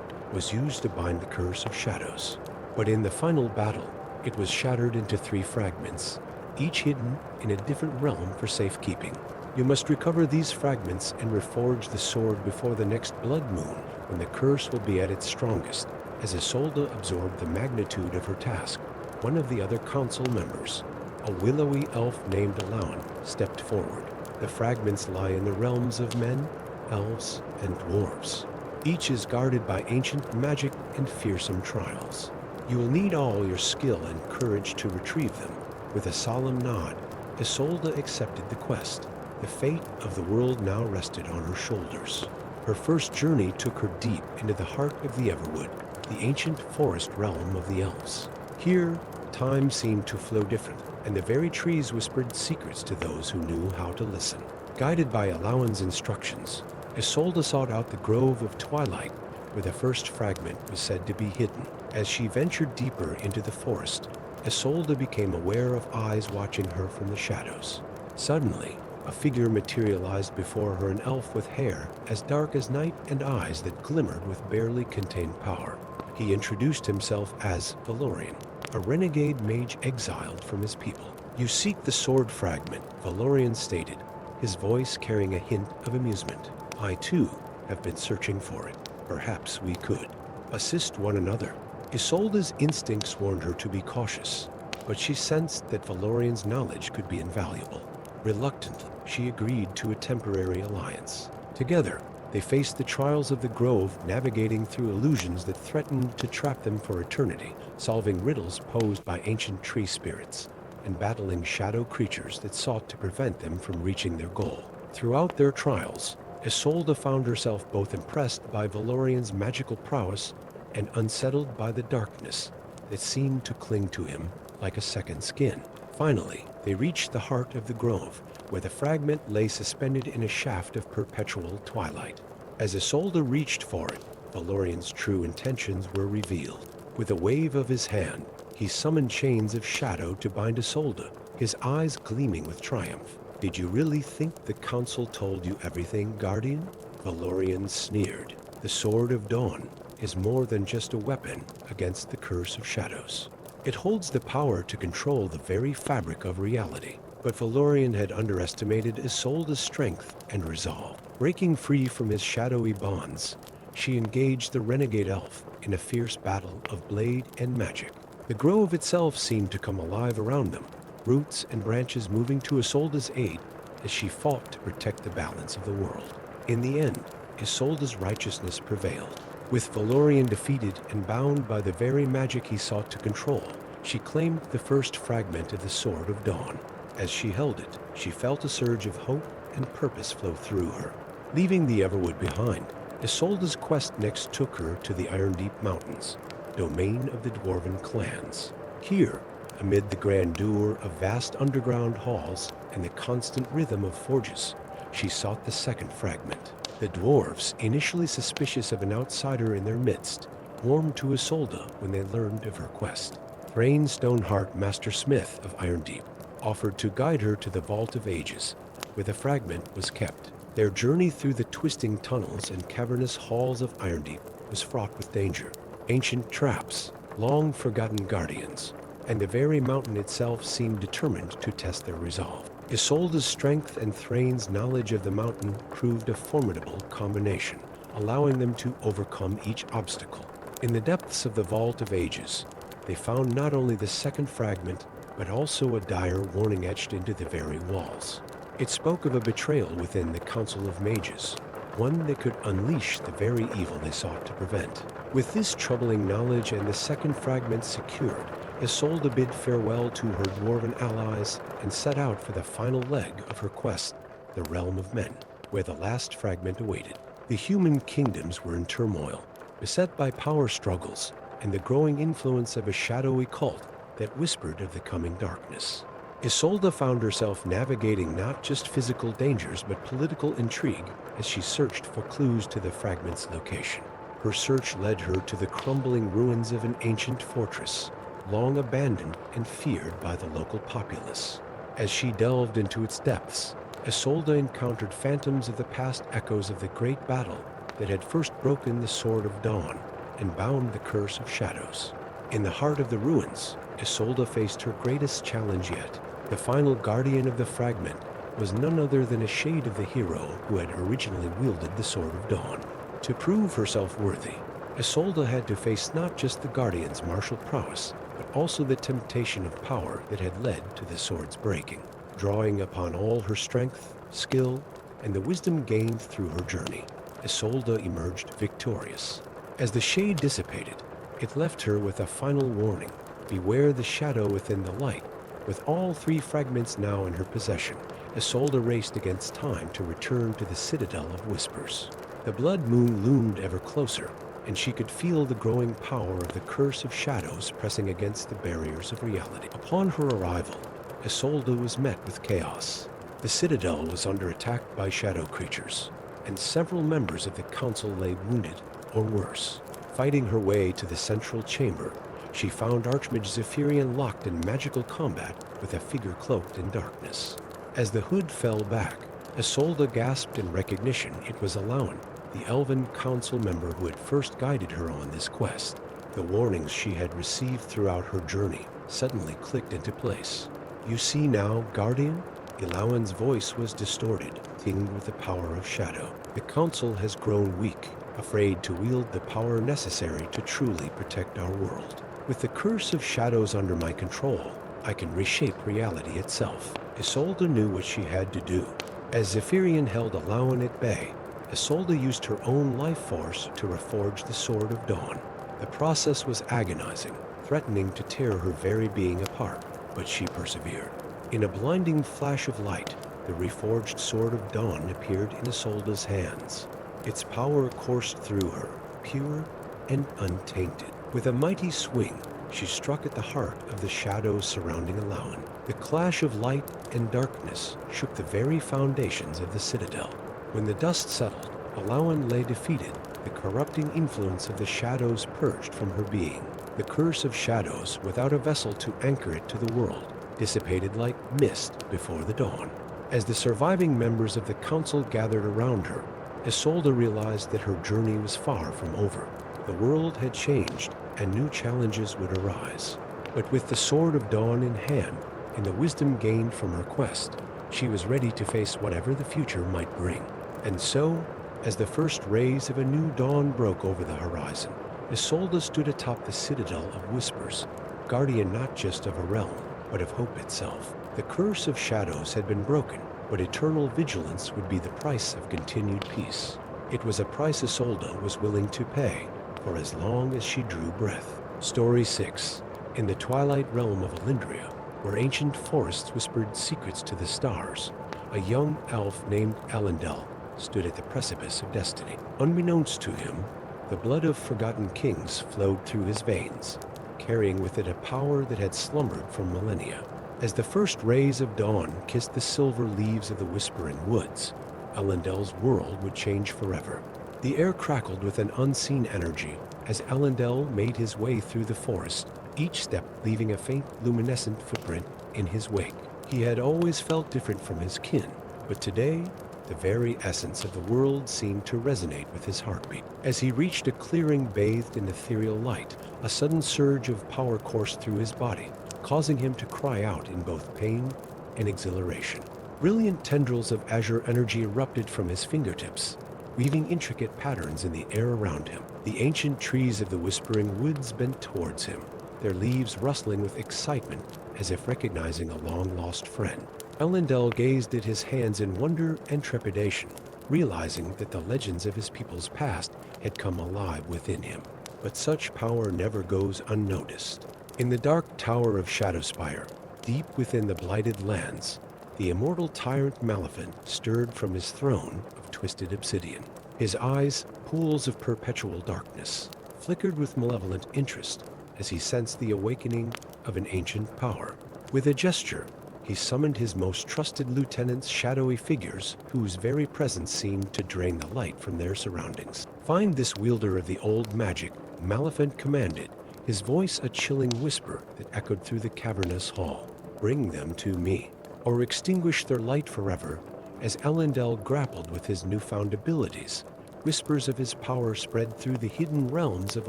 was used to bind the curse of shadows. But in the final battle, it was shattered into 3 fragments, each hidden in a different realm for safekeeping. You must recover these fragments and reforge the sword before the next blood moon, when the curse will be at its strongest. As Isolde absorbed the magnitude of her task, one of the other council members, a willowy elf named Alaun, stepped forward. The fragments lie in the realms of men, elves, and dwarves. Each is guarded by ancient magic and fearsome trials. You will need all your skill and courage to retrieve them. With a solemn nod, Isolde accepted the quest. The fate of the world now rested on her shoulders. Her first journey took her deep into the heart of the Everwood, the ancient forest realm of the Elves. Here, time seemed to flow different, and the very trees whispered secrets to those who knew how to listen. Guided by Alaun's instructions, Isolde sought out the Grove of Twilight, where the first fragment was said to be hidden. As she ventured deeper into the forest, Isolde became aware of eyes watching her from the shadows. Suddenly, a figure materialized before her, an elf with hair as dark as night and eyes that glimmered with barely contained power. He introduced himself as Valorian, a renegade mage exiled from his people. You seek the sword fragment, Valorian stated, his voice carrying a hint of amusement. I too have been searching for it. Perhaps we could assist one another. Isolde's instincts warned her to be cautious, but she sensed that Valorian's knowledge could be invaluable. Reluctantly, she agreed to a temporary alliance. Together, they faced the trials of the Grove, navigating through illusions that threatened to trap them for eternity, solving riddles posed by ancient tree spirits, and battling shadow creatures that sought to prevent them from reaching their goal. Throughout their trials, Isolde found herself both impressed by Valorian's magical prowess and unsettled by the darkness that seemed to cling to him like a second skin. Finally, they reached the heart of the grove, where the fragment lay suspended in a shaft of perpetual twilight. As Isolde reached for it, Valorian's true intentions were revealed. With a wave of his hand, he summoned chains of shadow to bind Isolde, his eyes gleaming with triumph. Did you really think the council told you everything, Guardian? Valorian sneered. The Sword of Dawn is more than just a weapon against the curse of shadows. It holds the power to control the very fabric of reality. But Valorian had underestimated Isolde's strength and resolve. Breaking free from his shadowy bonds, she engaged the renegade elf in a fierce battle of blade and magic. The grove itself seemed to come alive around them, roots and branches moving to Isolde's aid as she fought to protect the balance of the world. In the end, Isolde's righteousness prevailed. With Valorian defeated and bound by the very magic he sought to control, she claimed the first fragment of the Sword of Dawn. As she held it, she felt a surge of hope and purpose flow through her. Leaving the Everwood behind, Isolde's quest next took her to the Irondeep Mountains, domain of the Dwarven clans. Here, amid the grandeur of vast underground halls and the constant rhythm of forges, she sought the second fragment. The Dwarves, initially suspicious of an outsider in their midst, warmed to Isolde when they learned of her quest. Thrain Stoneheart, Master Smith of Irondeep, offered to guide her to the Vault of Ages, where the fragment was kept. Their journey through the twisting tunnels and cavernous halls of Irondeep was fraught with danger. Ancient traps, long-forgotten guardians, and the very mountain itself seemed determined to test their resolve. Isolde's strength and Thrain's knowledge of the mountain proved a formidable combination, allowing them to overcome each obstacle. In the depths of the Vault of Ages, they found not only the second fragment, but also a dire warning etched into the very walls. It spoke of a betrayal within the Council of Mages, one that could unleash the very evil they sought to prevent. With this troubling knowledge and the second fragment secured, Isolde bid farewell to her dwarven allies and set out for the final leg of her quest, the Realm of Men, where the last fragment awaited. The human kingdoms were in turmoil, beset by power struggles and the growing influence of a shadowy cult that whispered of the coming darkness. Isolde found herself navigating not just physical dangers but political intrigue as she searched for clues to the fragment's location. Her search led her to the crumbling ruins of an ancient fortress, long abandoned and feared by the local populace. As she delved into its depths, Isolde encountered phantoms of the past, echoes of the great battle that had first broken the Sword of Dawn and bound the curse of shadows. In the heart of the ruins, Isolde faced her greatest challenge yet. The final guardian of the fragment was none other than a shade of the hero who had originally wielded the Sword of Dawn. To prove herself worthy, Isolde had to face not just the guardian's martial prowess, but also the temptation of power that had led to the sword's breaking. Drawing upon all her strength, skill, and the wisdom gained through her journey, Isolde emerged victorious. As the shade dissipated, it left her with a final warning: beware the shadow within the light. With all three fragments now in her possession, Isolde raced against time to return to the Citadel of Whispers. The blood moon loomed ever closer, and she could feel the growing power of the curse of shadows pressing against the barriers of reality. Upon her arrival, Isolde was met with chaos. The Citadel was under attack by shadow creatures, and several members of the council lay wounded or worse. Fighting her way to the central chamber, she found Archmage Zephyrian locked in magical combat with a figure cloaked in darkness. As the hood fell back, Isolde gasped in recognition. It was Alaun, the elven council member who had first guided her on this quest. The warnings she had received throughout her journey suddenly clicked into place. "You see now, Guardian?" Alaun's voice was distorted, tinged with the power of shadow. "The council has grown weak, afraid to wield the power necessary to truly protect our world. With the curse of shadows under my control, I can reshape reality itself." Isolde knew what she had to do. As Zephyrian held Alaun at bay, Isolde used her own life force to reforge the Sword of Dawn. The process was agonizing, threatening to tear her very being apart, but she persevered. In a blinding flash of light, the reforged Sword of Dawn appeared in Isolde's hands. Its power coursed through her, pure and untainted. With a mighty swing, she struck at the heart of the shadows surrounding Alaun. The clash of light and darkness shook the very foundations of the Citadel. When the dust settled, Alaun lay defeated, the corrupting influence of the shadows purged from her being. The curse of shadows, without a vessel to anchor it to the world, dissipated like mist before the dawn. As the surviving members of the council gathered around her, Isolde realized that her journey was far from over. The world had changed, and new challenges would arise. But with the Sword of Dawn in hand, and the wisdom gained from her quest, she was ready to face whatever the future might bring. And so, as the first rays of a new dawn broke over the horizon, Isolde stood atop the citadel of whispers, guardian not just of a realm, but of hope itself. The curse of shadows had been broken, but eternal vigilance would be the price of continued peace. It was a price Isolde was willing to pay for as long as she drew breath. Story 6. In the twilight realm of Elendria, where ancient forests whispered secrets to the stars, a young elf named Elendel stood at the precipice of destiny. Unbeknownst to him, the blood of forgotten kings flowed through his veins, carrying with it a power that had slumbered for millennia. As the first rays of dawn kissed the silver leaves of the whispering woods, Elendel's world would change forever. The air crackled with an unseen energy as Elendel made his way through the forest, each step leaving a faint luminescent footprint in his wake. He had always felt different from his kin, but today, the very essence of the world seemed to resonate with his heartbeat. As he reached a clearing bathed in ethereal light, a sudden surge of power coursed through his body, causing him to cry out in both pain and exhilaration. Brilliant tendrils of azure energy erupted from his fingertips, weaving intricate patterns in the air around him. The ancient trees of the whispering woods bent towards him, their leaves rustling with excitement as if recognizing a long-lost friend. Elendel gazed at his hands in wonder and trepidation, realizing that the legends of his people's past had come alive within him. But such power never goes unnoticed. In the dark tower of Shadowspire, deep within the blighted lands, the immortal tyrant Malefin stirred from his throne of twisted obsidian. His eyes, pools of perpetual darkness, flickered with malevolent interest as he sensed the awakening of an ancient power. With a gesture, he summoned his most trusted lieutenants, shadowy figures whose very presence seemed to drain the light from their surroundings. "Find this wielder of the old magic," Malefin commanded, his voice a chilling whisper that echoed through the cavernous hall. "Bring them to me, or extinguish their light forever." As Elendel grappled with his newfound abilities, whispers of his power spread through the hidden realms of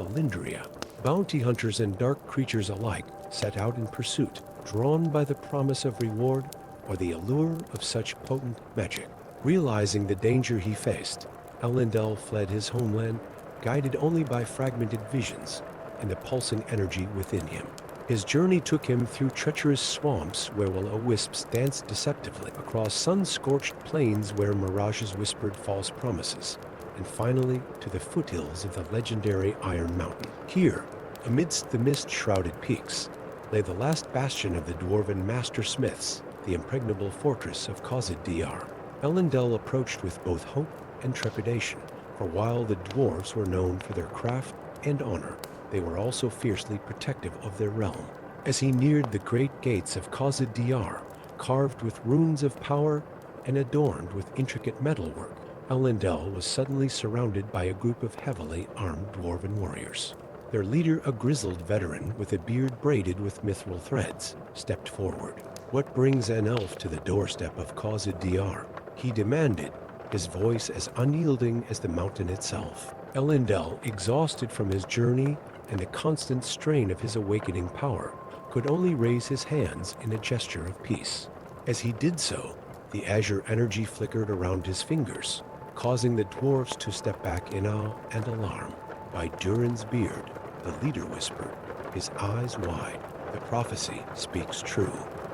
Elendria. Bounty hunters and dark creatures alike set out in pursuit, drawn by the promise of reward or the allure of such potent magic. Realizing the danger he faced, Elendel fled his homeland, guided only by fragmented visions and the pulsing energy within him. His journey took him through treacherous swamps where will-o-wisps danced deceptively, across sun-scorched plains where mirages whispered false promises, and finally to the foothills of the legendary Iron Mountain. Here, amidst the mist-shrouded peaks, lay the last bastion of the dwarven master smiths, the impregnable fortress of Khazad Diyar. Elendel approached with both hope and trepidation, for while the dwarves were known for their craft and honor, they were also fiercely protective of their realm. As he neared the great gates of Khazad Diyar, carved with runes of power and adorned with intricate metalwork, Elendel was suddenly surrounded by a group of heavily armed dwarven warriors. Their leader, a grizzled veteran with a beard braided with mithril threads, stepped forward. "What brings an elf to the doorstep of Khazad Diyar?" he demanded, his voice as unyielding as the mountain itself. Elendel, exhausted from his journey and the constant strain of his awakening power, could only raise his hands in a gesture of peace. As he did so, the azure energy flickered around his fingers, causing the dwarves to step back in awe and alarm. "By Durin's beard," the leader whispered, his eyes wide, "the prophecy speaks true.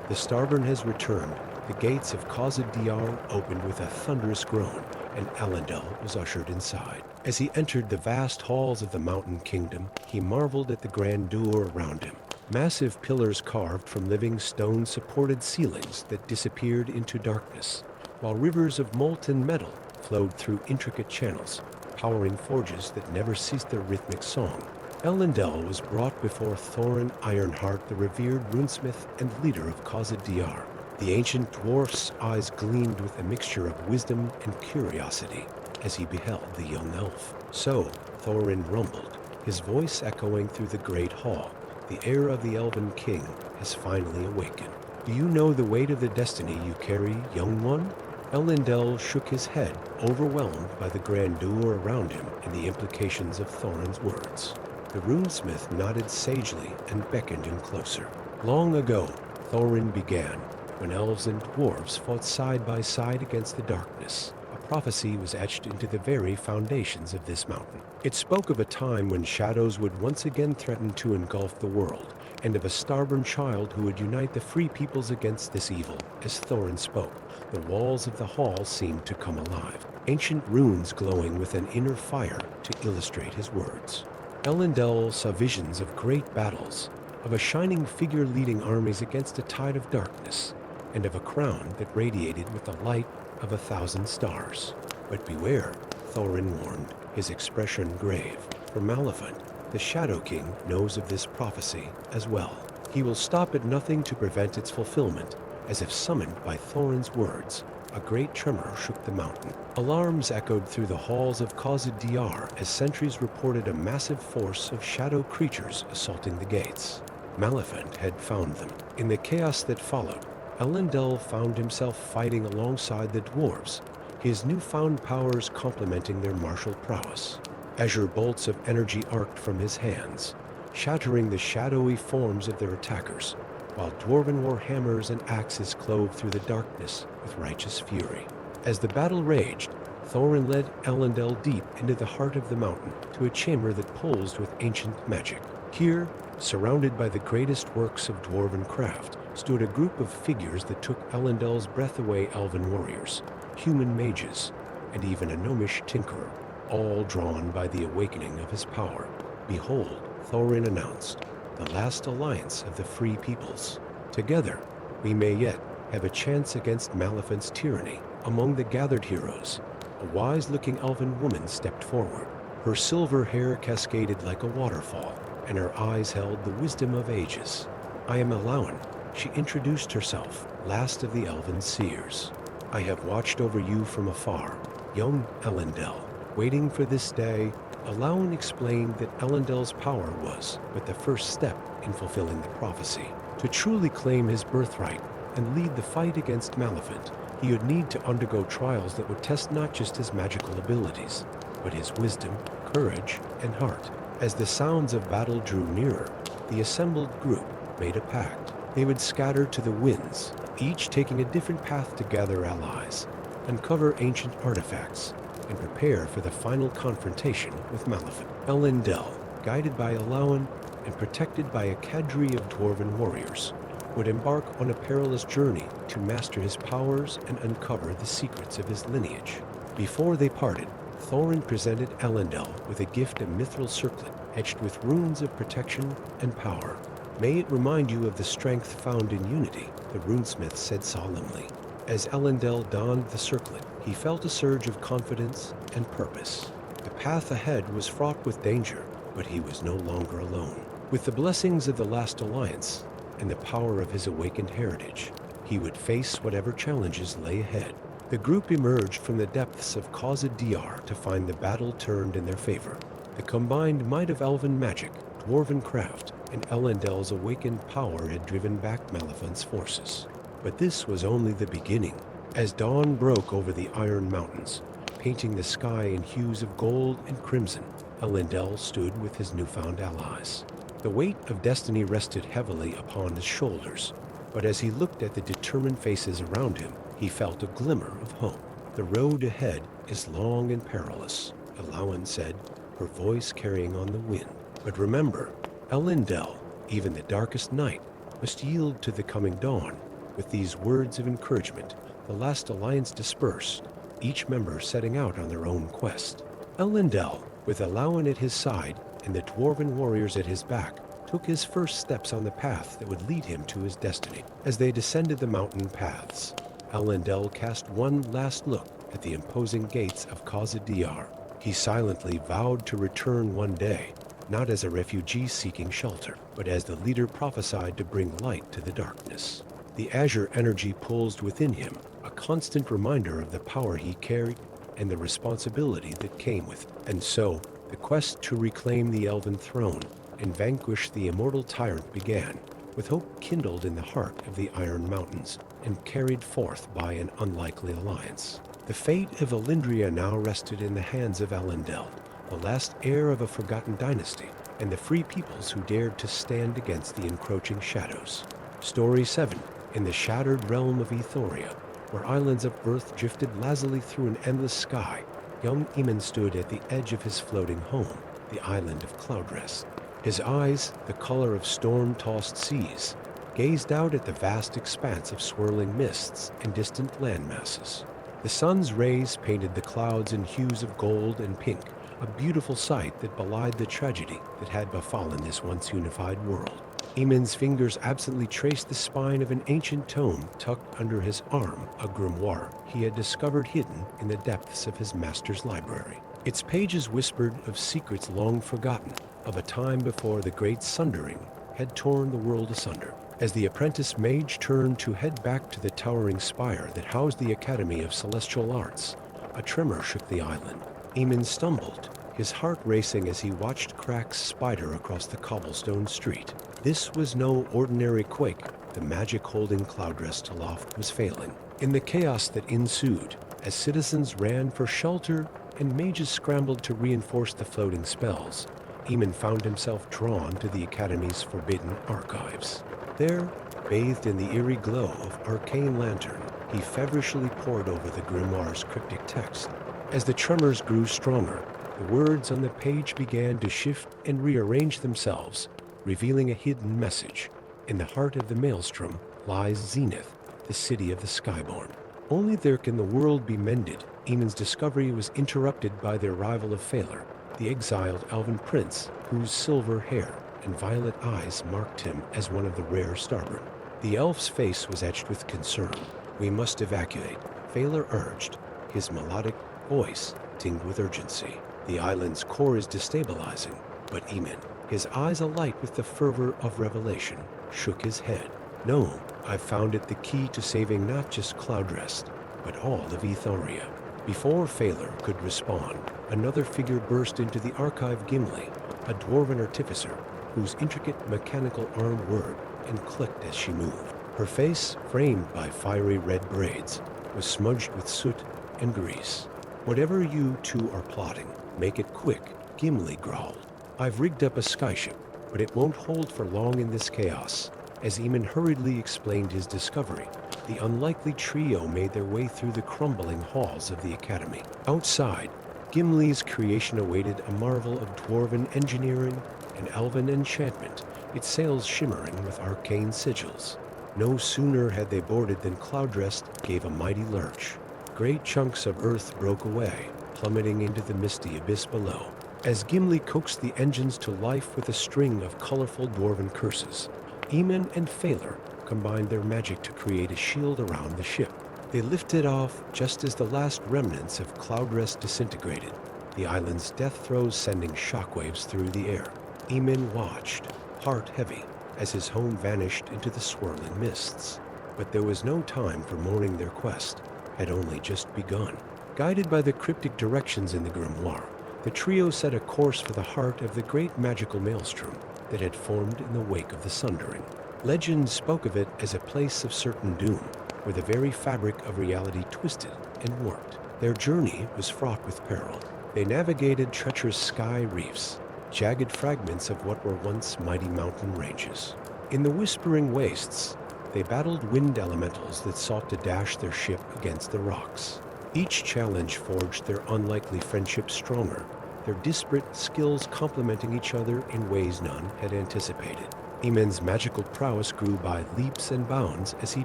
The Starburn has returned." The gates of Khazad Diyar opened with a thunderous groan, and Elendel was ushered inside. As he entered the vast halls of the Mountain Kingdom, he marveled at the grandeur around him. Massive pillars carved from living stone supported ceilings that disappeared into darkness, while rivers of molten metal flowed through intricate channels, powering forges that never ceased their rhythmic song. Elendel was brought before Thorin Ironheart, the revered runesmith and leader of Khazad Diyar. The ancient dwarf's eyes gleamed with a mixture of wisdom and curiosity as he beheld the young elf. "So," Thorin rumbled, his voice echoing through the great hall, "the heir of the Elven King has finally awakened. Do you know the weight of the destiny you carry, young one?" Elendil shook his head, overwhelmed by the grandeur around him and the implications of Thorin's words. The runesmith nodded sagely and beckoned him closer. Long ago, Thorin began, when elves and dwarves fought side by side against the darkness. A prophecy was etched into the very foundations of this mountain. It spoke of a time when shadows would once again threaten to engulf the world, and of a starborn child who would unite the free peoples against this evil. As Thorin spoke, the walls of the hall seemed to come alive, ancient runes glowing with an inner fire to illustrate his words. Elendil saw visions of great battles, of a shining figure leading armies against a tide of darkness, and of a crown that radiated with the light of 1,000 stars. But beware, Thorin warned, his expression grave, for Malifant, the Shadow King, knows of this prophecy as well. He will stop at nothing to prevent its fulfillment. As if summoned by Thorin's words, a great tremor shook the mountain. Alarms echoed through the halls of Khazad Diyar as sentries reported a massive force of shadow creatures assaulting the gates. Malifant had found them. In the chaos that followed, Elendil found himself fighting alongside the dwarves, his newfound powers complementing their martial prowess. Azure bolts of energy arced from his hands, shattering the shadowy forms of their attackers, while dwarven war hammers and axes clove through the darkness with righteous fury. As the battle raged, Thorin led Elendil deep into the heart of the mountain to a chamber that pulsed with ancient magic. Here, surrounded by the greatest works of dwarven craft, stood a group of figures that took Elendil's breath away: elven warriors, human mages, and even a gnomish tinkerer, all drawn by the awakening of his power. Behold, Thorin announced, the last alliance of the free peoples. Together, we may yet have a chance against Malifant's tyranny. Among the gathered heroes, a wise-looking elven woman stepped forward. Her silver hair cascaded like a waterfall, and her eyes held the wisdom of ages. I am Elauan, she introduced herself, last of the elven seers. I have watched over you from afar, young Elendil, waiting for this day. Elauan explained that Elendil's power was but the first step in fulfilling the prophecy. To truly claim his birthright and lead the fight against Malifant, he would need to undergo trials that would test not just his magical abilities, but his wisdom, courage, and heart. As the sounds of battle drew nearer, the assembled group made a pact. They would scatter to the winds, each taking a different path to gather allies, uncover ancient artifacts, and prepare for the final confrontation with Malifant. Elendil, guided by Elauan and protected by a cadre of dwarven warriors, would embark on a perilous journey to master his powers and uncover the secrets of his lineage. Before they parted, Thorin presented Elendil with a gift, a mithril circlet etched with runes of protection and power. May it remind you of the strength found in unity, the runesmith said solemnly. As Elendil donned the circlet, he felt a surge of confidence and purpose. The path ahead was fraught with danger, but he was no longer alone. With the blessings of the last alliance and the power of his awakened heritage, he would face whatever challenges lay ahead. The group emerged from the depths of Khazad Diyar to find the battle turned in their favor. The combined might of elven magic, dwarven craft, and Elendil's awakened power had driven back Malifant's forces. But this was only the beginning. As dawn broke over the Iron Mountains, painting the sky in hues of gold and crimson, Elendil stood with his newfound allies. The weight of destiny rested heavily upon his shoulders, but as he looked at the determined faces around him, he felt a glimmer of hope. The road ahead is long and perilous, Elauan said, her voice carrying on the wind. But remember, Elendil, even the darkest night, must yield to the coming dawn. With these words of encouragement, the last alliance dispersed, each member setting out on their own quest. Elendil, with Elauan at his side and the dwarven warriors at his back, took his first steps on the path that would lead him to his destiny. As they descended the mountain paths, Elendil cast one last look at the imposing gates of Khazad Diyar. He silently vowed to return one day, not as a refugee seeking shelter, but as the leader prophesied to bring light to the darkness. The azure energy pulsed within him, a constant reminder of the power he carried and the responsibility that came with it. And so, the quest to reclaim the elven throne and vanquish the immortal tyrant began. with hope kindled in the heart of the Iron Mountains and carried forth by an unlikely alliance. The fate of Elindria now rested in the hands of Elendil, the last heir of a forgotten dynasty, and the free peoples who dared to stand against the encroaching shadows. Story 7. In the shattered realm of Ethoria, where islands of earth drifted lazily through an endless sky, young Eamon stood at the edge of his floating home, the island of Cloudrest. His eyes, the color of storm-tossed seas, gazed out at the vast expanse of swirling mists and distant land masses. The sun's rays painted the clouds in hues of gold and pink, a beautiful sight that belied the tragedy that had befallen this once unified world. Eamon's fingers absently traced the spine of an ancient tome tucked under his arm, a grimoire he had discovered hidden in the depths of his master's library. Its pages whispered of secrets long forgotten, of a time before the great sundering had torn the world asunder. As the apprentice mage turned to head back to the towering spire that housed the Academy of Celestial Arts, a tremor shook the island. Eamon stumbled, his heart racing as he watched cracks spider across the cobblestone street. This was no ordinary quake. The magic holding Cloudrest aloft was failing. In the chaos that ensued, as citizens ran for shelter and mages scrambled to reinforce the floating spells, Eamon found himself drawn to the Academy's forbidden archives. There, bathed in the eerie glow of arcane lantern, he feverishly pored over the grimoire's cryptic text. As the tremors grew stronger, the words on the page began to shift and rearrange themselves, revealing a hidden message. In the heart of the maelstrom lies Zenith, the city of the Skyborn. Only there can the world be mended. Eamon's discovery was interrupted by the arrival of Folklore, the exiled elven prince, whose silver hair and violet eyes marked him as one of the rare Starborn. The elf's face was etched with concern. "We must evacuate," Folklore urged, his melodic voice tinged with urgency. "The island's core is destabilizing." But Eamon, his eyes alight with the fervor of revelation, shook his head. "No, I've found it the key to saving not just Cloudrest, but all of Ethoria." Before Folklore could respond, another figure burst into the archive. Gimli, a dwarven artificer, whose intricate mechanical arm whirred and clicked as she moved. Her face, framed by fiery red braids, was smudged with soot and grease. "Whatever you two are plotting, make it quick," Gimli growled. "I've rigged up a skyship, but it won't hold for long in this chaos." As Eamon hurriedly explained his discovery, the unlikely trio made their way through the crumbling halls of the Academy. Outside, Gimli's creation awaited, a marvel of dwarven engineering and elven enchantment, its sails shimmering with arcane sigils. No sooner had they boarded than Cloudrest gave a mighty lurch. Great chunks of earth broke away, plummeting into the misty abyss below. As Gimli coaxed the engines to life with a string of colorful dwarven curses, Eamon and Folklore combined their magic to create a shield around the ship. They lifted off just as the last remnants of Cloudrest disintegrated, the island's death throes sending shockwaves through the air. Eamon watched, heart heavy, as his home vanished into the swirling mists. But there was no time for mourning. Their quest had only just begun. Guided by the cryptic directions in the grimoire, the trio set a course for the heart of the great magical maelstrom that had formed in the wake of the sundering. Legend spoke of it as a place of certain doom, where the very fabric of reality twisted and warped. Their journey was fraught with peril. They navigated treacherous sky reefs, jagged fragments of what were once mighty mountain ranges. In the whispering wastes, they battled wind elementals that sought to dash their ship against the rocks. Each challenge forged their unlikely friendship stronger, their disparate skills complementing each other in ways none had anticipated. Eamon's magical prowess grew by leaps and bounds as he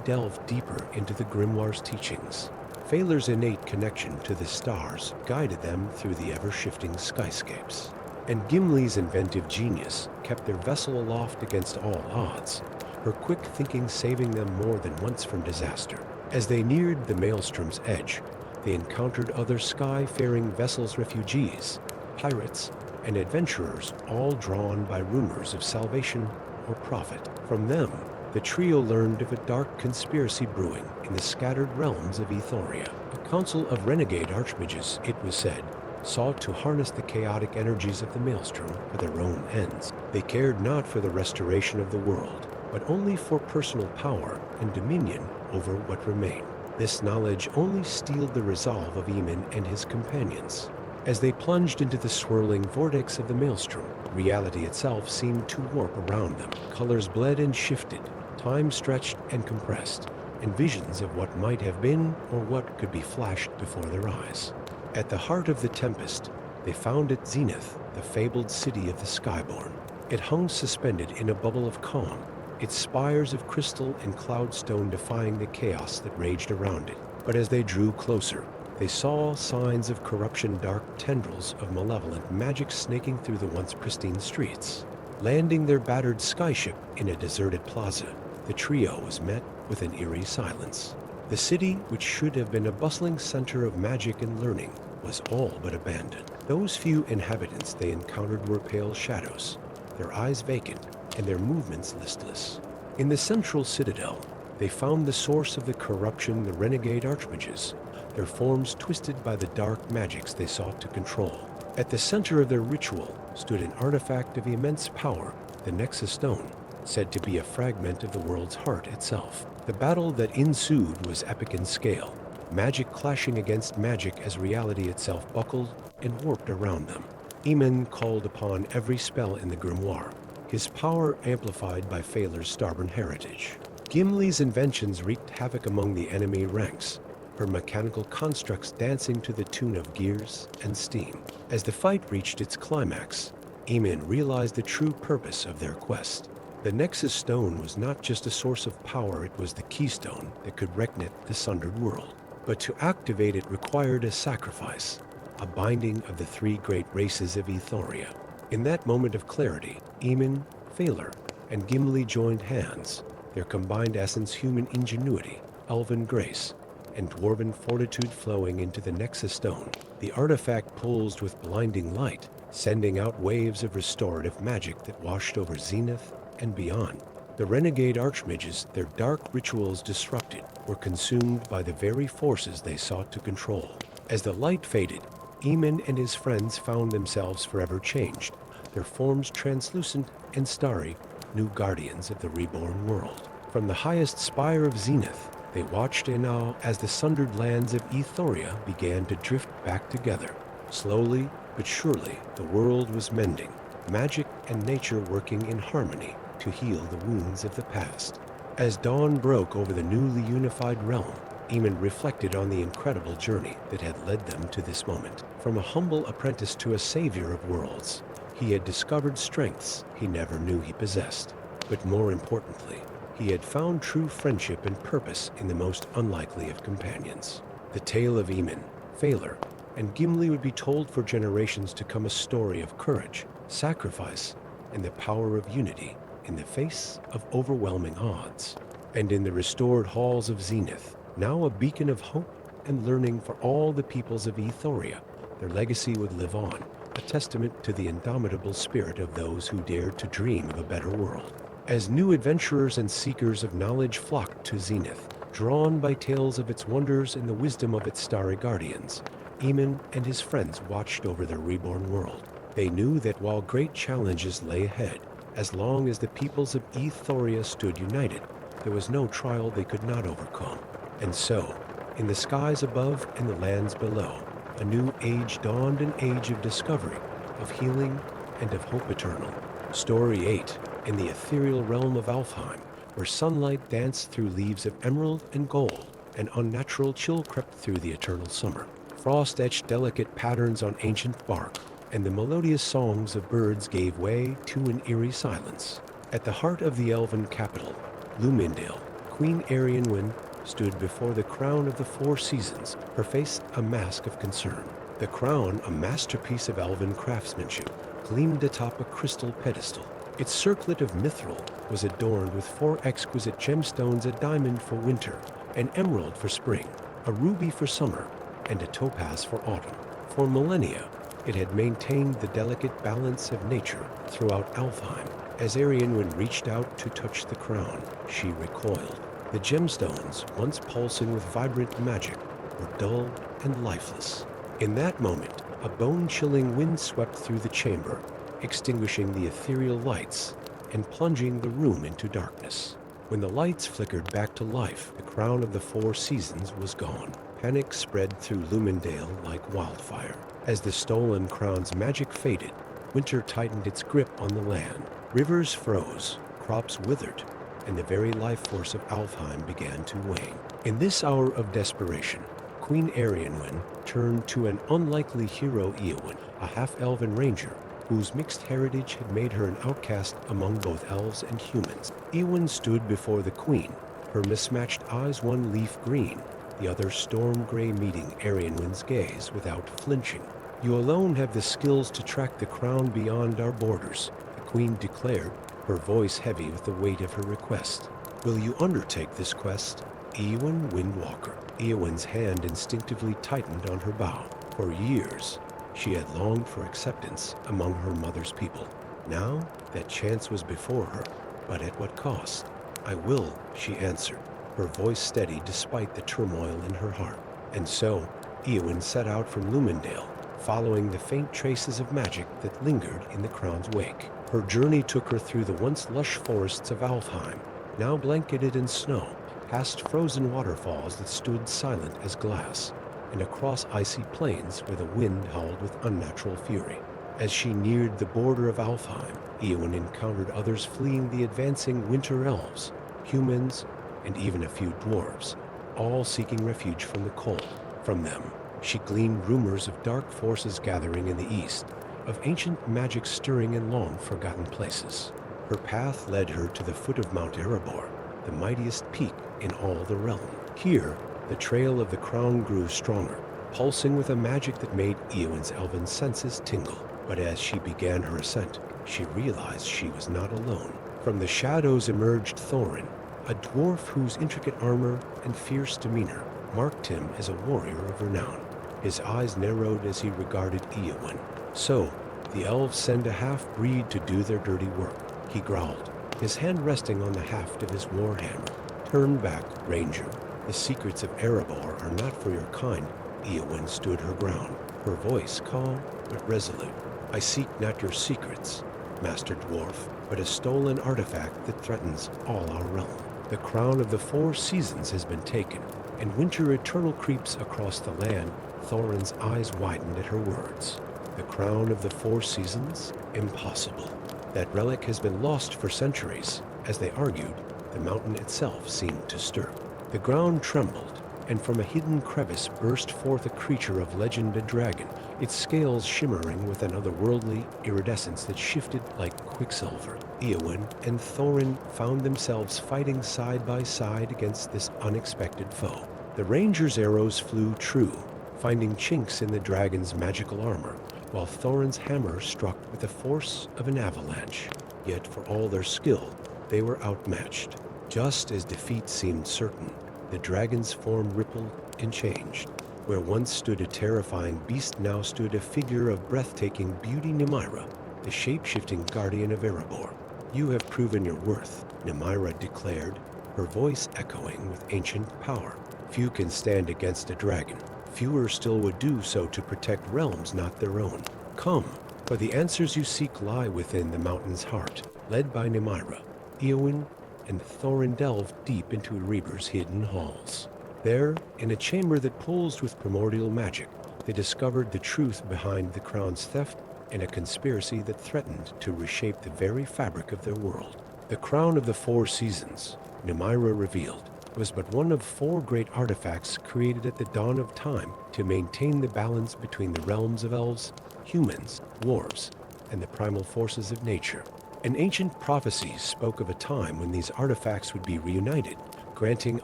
delved deeper into the grimoire's teachings. Falore's innate connection to the stars guided them through the ever-shifting skyscapes. And Gimli's inventive genius kept their vessel aloft against all odds, her quick thinking saving them more than once from disaster. As they neared the maelstrom's edge, they encountered other sky-faring vessels, refugees, pirates, and adventurers, all drawn by rumors of salvation or profit. From them, the trio learned of a dark conspiracy brewing in the scattered realms of Ethoria. A council of renegade archmages, it was said, sought to harness the chaotic energies of the maelstrom for their own ends. They cared not for the restoration of the world, but only for personal power and dominion over what remained. This knowledge only steeled the resolve of Eamon and his companions. As they plunged into the swirling vortex of the maelstrom, reality itself seemed to warp around them. Colors bled and shifted, time stretched and compressed, and visions of what might have been or what could be flashed before their eyes. At the heart of the tempest, they found it Zenith, the fabled city of the Skyborn. It hung suspended in a bubble of calm, its spires of crystal and cloudstone defying the chaos that raged around it. But as they drew closer, they saw signs of corruption, dark tendrils of malevolent magic snaking through the once pristine streets. Landing their battered skyship in a deserted plaza, the trio was met with an eerie silence. The city, which should have been a bustling center of magic and learning, was all but abandoned. Those few inhabitants they encountered were pale shadows, their eyes vacant and their movements listless. In the central citadel, they found the source of the corruption, the renegade archmages, their forms twisted by the dark magics they sought to control. At the center of their ritual stood an artifact of immense power, the Nexus Stone, said to be a fragment of the world's heart itself. The battle that ensued was epic in scale, magic clashing against magic as reality itself buckled and warped around them. Eamon called upon every spell in the grimoire, his power amplified by Phalar's stubborn heritage. Gimli's inventions wreaked havoc among the enemy ranks, her mechanical constructs dancing to the tune of gears and steam. As the fight reached its climax, Eamon realized the true purpose of their quest. The Nexus Stone was not just a source of power, it was the keystone that could reconnect the sundered world. But to activate it required a sacrifice, a binding of the three great races of Ethoria. In that moment of clarity, Eamon, Phalar, and Gimli joined hands, their combined essence, human ingenuity, elven grace, and dwarven fortitude flowing into the Nexus Stone. The artifact pulsed with blinding light, sending out waves of restorative magic that washed over Zenith and beyond. The renegade archmages, their dark rituals disrupted, were consumed by the very forces they sought to control. As the light faded, Eamon and his friends found themselves forever changed, their forms translucent and starry, new guardians of the reborn world. From the highest spire of Zenith, they watched in awe as the sundered lands of Ethoria began to drift back together. Slowly but surely, the world was mending, magic and nature working in harmony to heal the wounds of the past. As dawn broke over the newly unified realm, Eamon reflected on the incredible journey that had led them to this moment. From a humble apprentice to a savior of worlds, he had discovered strengths he never knew he possessed. But more importantly, he had found true friendship and purpose in the most unlikely of companions. The tale of Eamon, Phalar, and Gimli would be told for generations to come, a story of courage, sacrifice, and the power of unity in the face of overwhelming odds. And in the restored halls of Zenith, now a beacon of hope and learning for all the peoples of Ethoria, their legacy would live on, a testament to the indomitable spirit of those who dared to dream of a better world. As new adventurers and seekers of knowledge flocked to Zenith, drawn by tales of its wonders and the wisdom of its starry guardians, Eamon and his friends watched over their reborn world. They knew that while great challenges lay ahead, as long as the peoples of Ethoria stood united, there was no trial they could not overcome. And so, in the skies above and the lands below, a new age dawned, an age of discovery, of healing, and of hope eternal. Story 8, in the ethereal realm of Alfheim, where sunlight danced through leaves of emerald and gold, an unnatural chill crept through the eternal summer. Frost etched delicate patterns on ancient bark, and the melodious songs of birds gave way to an eerie silence. At the heart of the elven capital, Lumindale, Queen Arianwen stood before the crown of the four seasons, her face a mask of concern. The crown, a masterpiece of elven craftsmanship, gleamed atop a crystal pedestal. Its circlet of mithril was adorned with four exquisite gemstones, a diamond for winter, an emerald for spring, a ruby for summer, and a topaz for autumn. For millennia, it had maintained the delicate balance of nature throughout Alfheim. As Arianwen reached out to touch the crown, she recoiled. The gemstones, once pulsing with vibrant magic, were dull and lifeless. In that moment, a bone-chilling wind swept through the chamber, extinguishing the ethereal lights and plunging the room into darkness. When the lights flickered back to life, the crown of the four seasons was gone. Panic spread through Lumendale like wildfire. As the stolen crown's magic faded, winter tightened its grip on the land. Rivers froze, crops withered, and the very life force of Alfheim began to wane. In this hour of desperation, Queen Arianwen turned to an unlikely hero, Eowyn, a half-elven ranger whose mixed heritage had made her an outcast among both elves and humans. Eowyn stood before the queen, her mismatched eyes one leaf green, the other storm gray, meeting Arianwen's gaze without flinching. "You alone have the skills to track the crown beyond our borders," the queen declared, her voice heavy with the weight of her request. "Will you undertake this quest?" Eowyn Windwalker. Eowyn's hand instinctively tightened on her bow. For years, she had longed for acceptance among her mother's people. Now, that chance was before her, but at what cost? "I will," she answered, her voice steady despite the turmoil in her heart. And so, Eowyn set out from Lumendale, following the faint traces of magic that lingered in the crown's wake. Her journey took her through the once lush forests of Alfheim, now blanketed in snow, past frozen waterfalls that stood silent as glass, and across icy plains where the wind howled with unnatural fury. As she neared the border of Alfheim, Eowyn encountered others fleeing the advancing winter elves, humans, and even a few dwarves, all seeking refuge from the cold. From them, she gleaned rumors of dark forces gathering in the east, of ancient magic stirring in long-forgotten places. Her path led her to the foot of Mount Erebor, the mightiest peak in all the realm. Here, the trail of the crown grew stronger, pulsing with a magic that made Eowyn's elven senses tingle. But as she began her ascent, she realized she was not alone. From the shadows emerged Thorin, a dwarf whose intricate armor and fierce demeanor marked him as a warrior of renown. His eyes narrowed as he regarded Eowyn. "So, the elves send a half-breed to do their dirty work," he growled, his hand resting on the haft of his warhammer. "Turn back, ranger. The secrets of Erebor are not for your kind." Eowyn stood her ground, her voice calm but resolute. "I seek not your secrets, Master Dwarf, but a stolen artifact that threatens all our realm. The crown of the four seasons has been taken, and winter eternal creeps across the land." Thorin's eyes widened at her words. "The crown of the four seasons? Impossible. That relic has been lost for centuries." As they argued, the mountain itself seemed to stir. The ground trembled, and from a hidden crevice burst forth a creature of legend, a dragon, its scales shimmering with an otherworldly iridescence that shifted like quicksilver. Eowyn and Thorin found themselves fighting side by side against this unexpected foe. The ranger's arrows flew true, finding chinks in the dragon's magical armor, while Thorin's hammer struck with the force of an avalanche. Yet for all their skill, they were outmatched. Just as defeat seemed certain, the dragon's form rippled and changed. Where once stood a terrifying beast, now stood a figure of breathtaking beauty, Nymaera, the shape-shifting guardian of Erebor. "You have proven your worth," Nymaera declared, her voice echoing with ancient power. "Few can stand against a dragon. Fewer still would do so to protect realms not their own. Come, for the answers you seek lie within the mountain's heart." Led by Nymaera, Eowyn and Thorin delved deep into Erebor's hidden halls. There, in a chamber that pulsed with primordial magic, they discovered the truth behind the crown's theft and a conspiracy that threatened to reshape the very fabric of their world. The crown of the four seasons, Nymaera revealed, was but one of four great artifacts created at the dawn of time to maintain the balance between the realms of elves, humans, dwarves, and the primal forces of nature. An ancient prophecy spoke of a time when these artifacts would be reunited, granting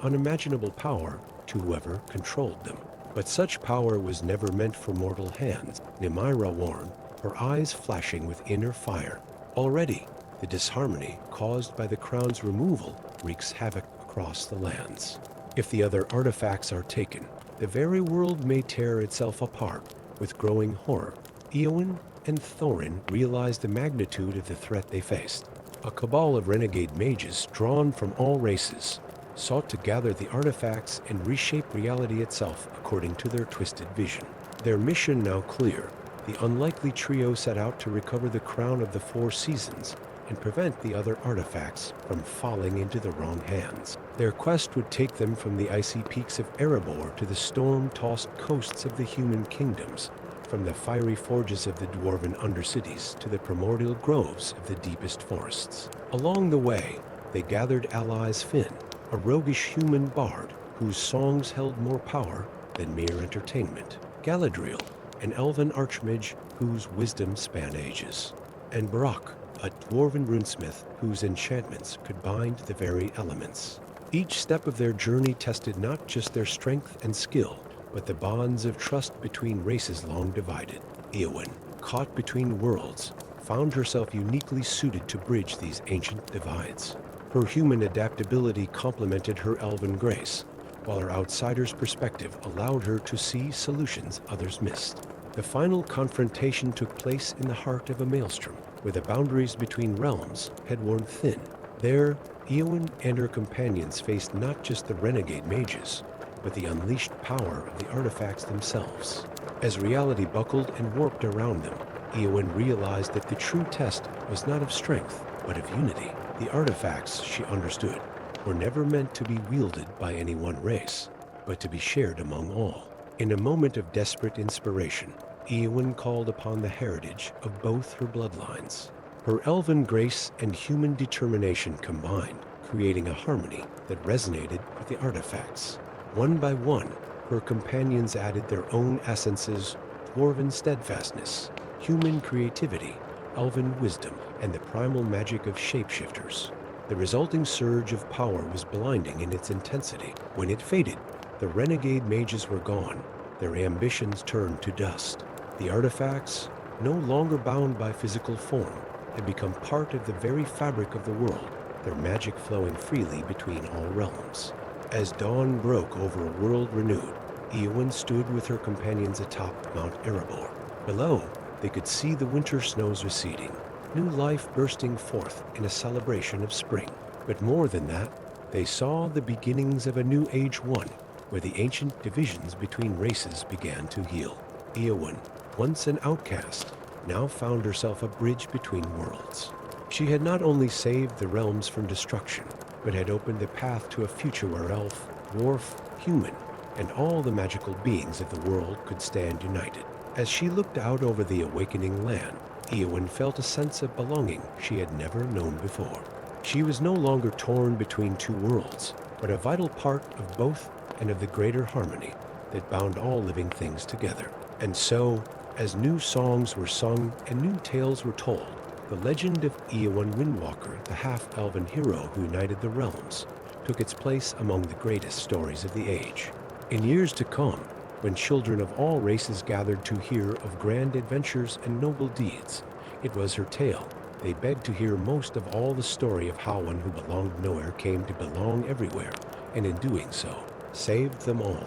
unimaginable power to whoever controlled them. But such power was never meant for mortal hands, Nymaera warned, her eyes flashing with inner fire. Already, the disharmony caused by the crown's removal wreaks havoc across the lands. If the other artifacts are taken, the very world may tear itself apart. With growing horror, Eowyn and Thorin realized the magnitude of the threat they faced. A cabal of renegade mages drawn from all races sought to gather the artifacts and reshape reality itself according to their twisted vision. Their mission now clear, the unlikely trio set out to recover the crown of the four seasons and prevent the other artifacts from falling into the wrong hands. Their quest would take them from the icy peaks of Erebor to the storm-tossed coasts of the human kingdoms, from the fiery forges of the dwarven undercities to the primordial groves of the deepest forests. Along the way, they gathered allies Finn, a roguish human bard whose songs held more power than mere entertainment, Galadriel, an elven archmage whose wisdom spanned ages, and Brock, a dwarven runesmith whose enchantments could bind the very elements. Each step of their journey tested not just their strength and skill, but the bonds of trust between races long divided. Eowyn, caught between worlds, found herself uniquely suited to bridge these ancient divides. Her human adaptability complemented her elven grace, while her outsider's perspective allowed her to see solutions others missed. The final confrontation took place in the heart of a maelstrom, where the boundaries between realms had worn thin. There, Eowyn and her companions faced not just the renegade mages, but the unleashed power of the artifacts themselves. As reality buckled and warped around them, Eowyn realized that the true test was not of strength, but of unity. The artifacts, she understood, were never meant to be wielded by any one race, but to be shared among all. In a moment of desperate inspiration, Eowyn called upon the heritage of both her bloodlines. Her elven grace and human determination combined, creating a harmony that resonated with the artifacts. One by one, her companions added their own essences: dwarven steadfastness, human creativity, elven wisdom, and the primal magic of shapeshifters. The resulting surge of power was blinding in its intensity. When it faded, the renegade mages were gone, their ambitions turned to dust. The artifacts, no longer bound by physical form, had become part of the very fabric of the world, their magic flowing freely between all realms. As dawn broke over a world renewed, Eowyn stood with her companions atop Mount Erebor. Below, they could see the winter snows receding, new life bursting forth in a celebration of spring. But more than that, they saw the beginnings of a new Age 1, where the ancient divisions between races began to heal. Eowyn, once an outcast, now found herself a bridge between worlds. She had not only saved the realms from destruction, but had opened the path to a future where elf, dwarf, human, and all the magical beings of the world could stand united. As she looked out over the awakening land, Eowyn felt a sense of belonging she had never known before. She was no longer torn between two worlds, but a vital part of both and of the greater harmony that bound all living things together. And so, as new songs were sung and new tales were told, the legend of Eowyn Windwalker, the half-elven hero who united the realms, took its place among the greatest stories of the age. In years to come, when children of all races gathered to hear of grand adventures and noble deeds, it was her tale they begged to hear most of all, the story of how one who belonged nowhere came to belong everywhere, and in doing so, saved them all.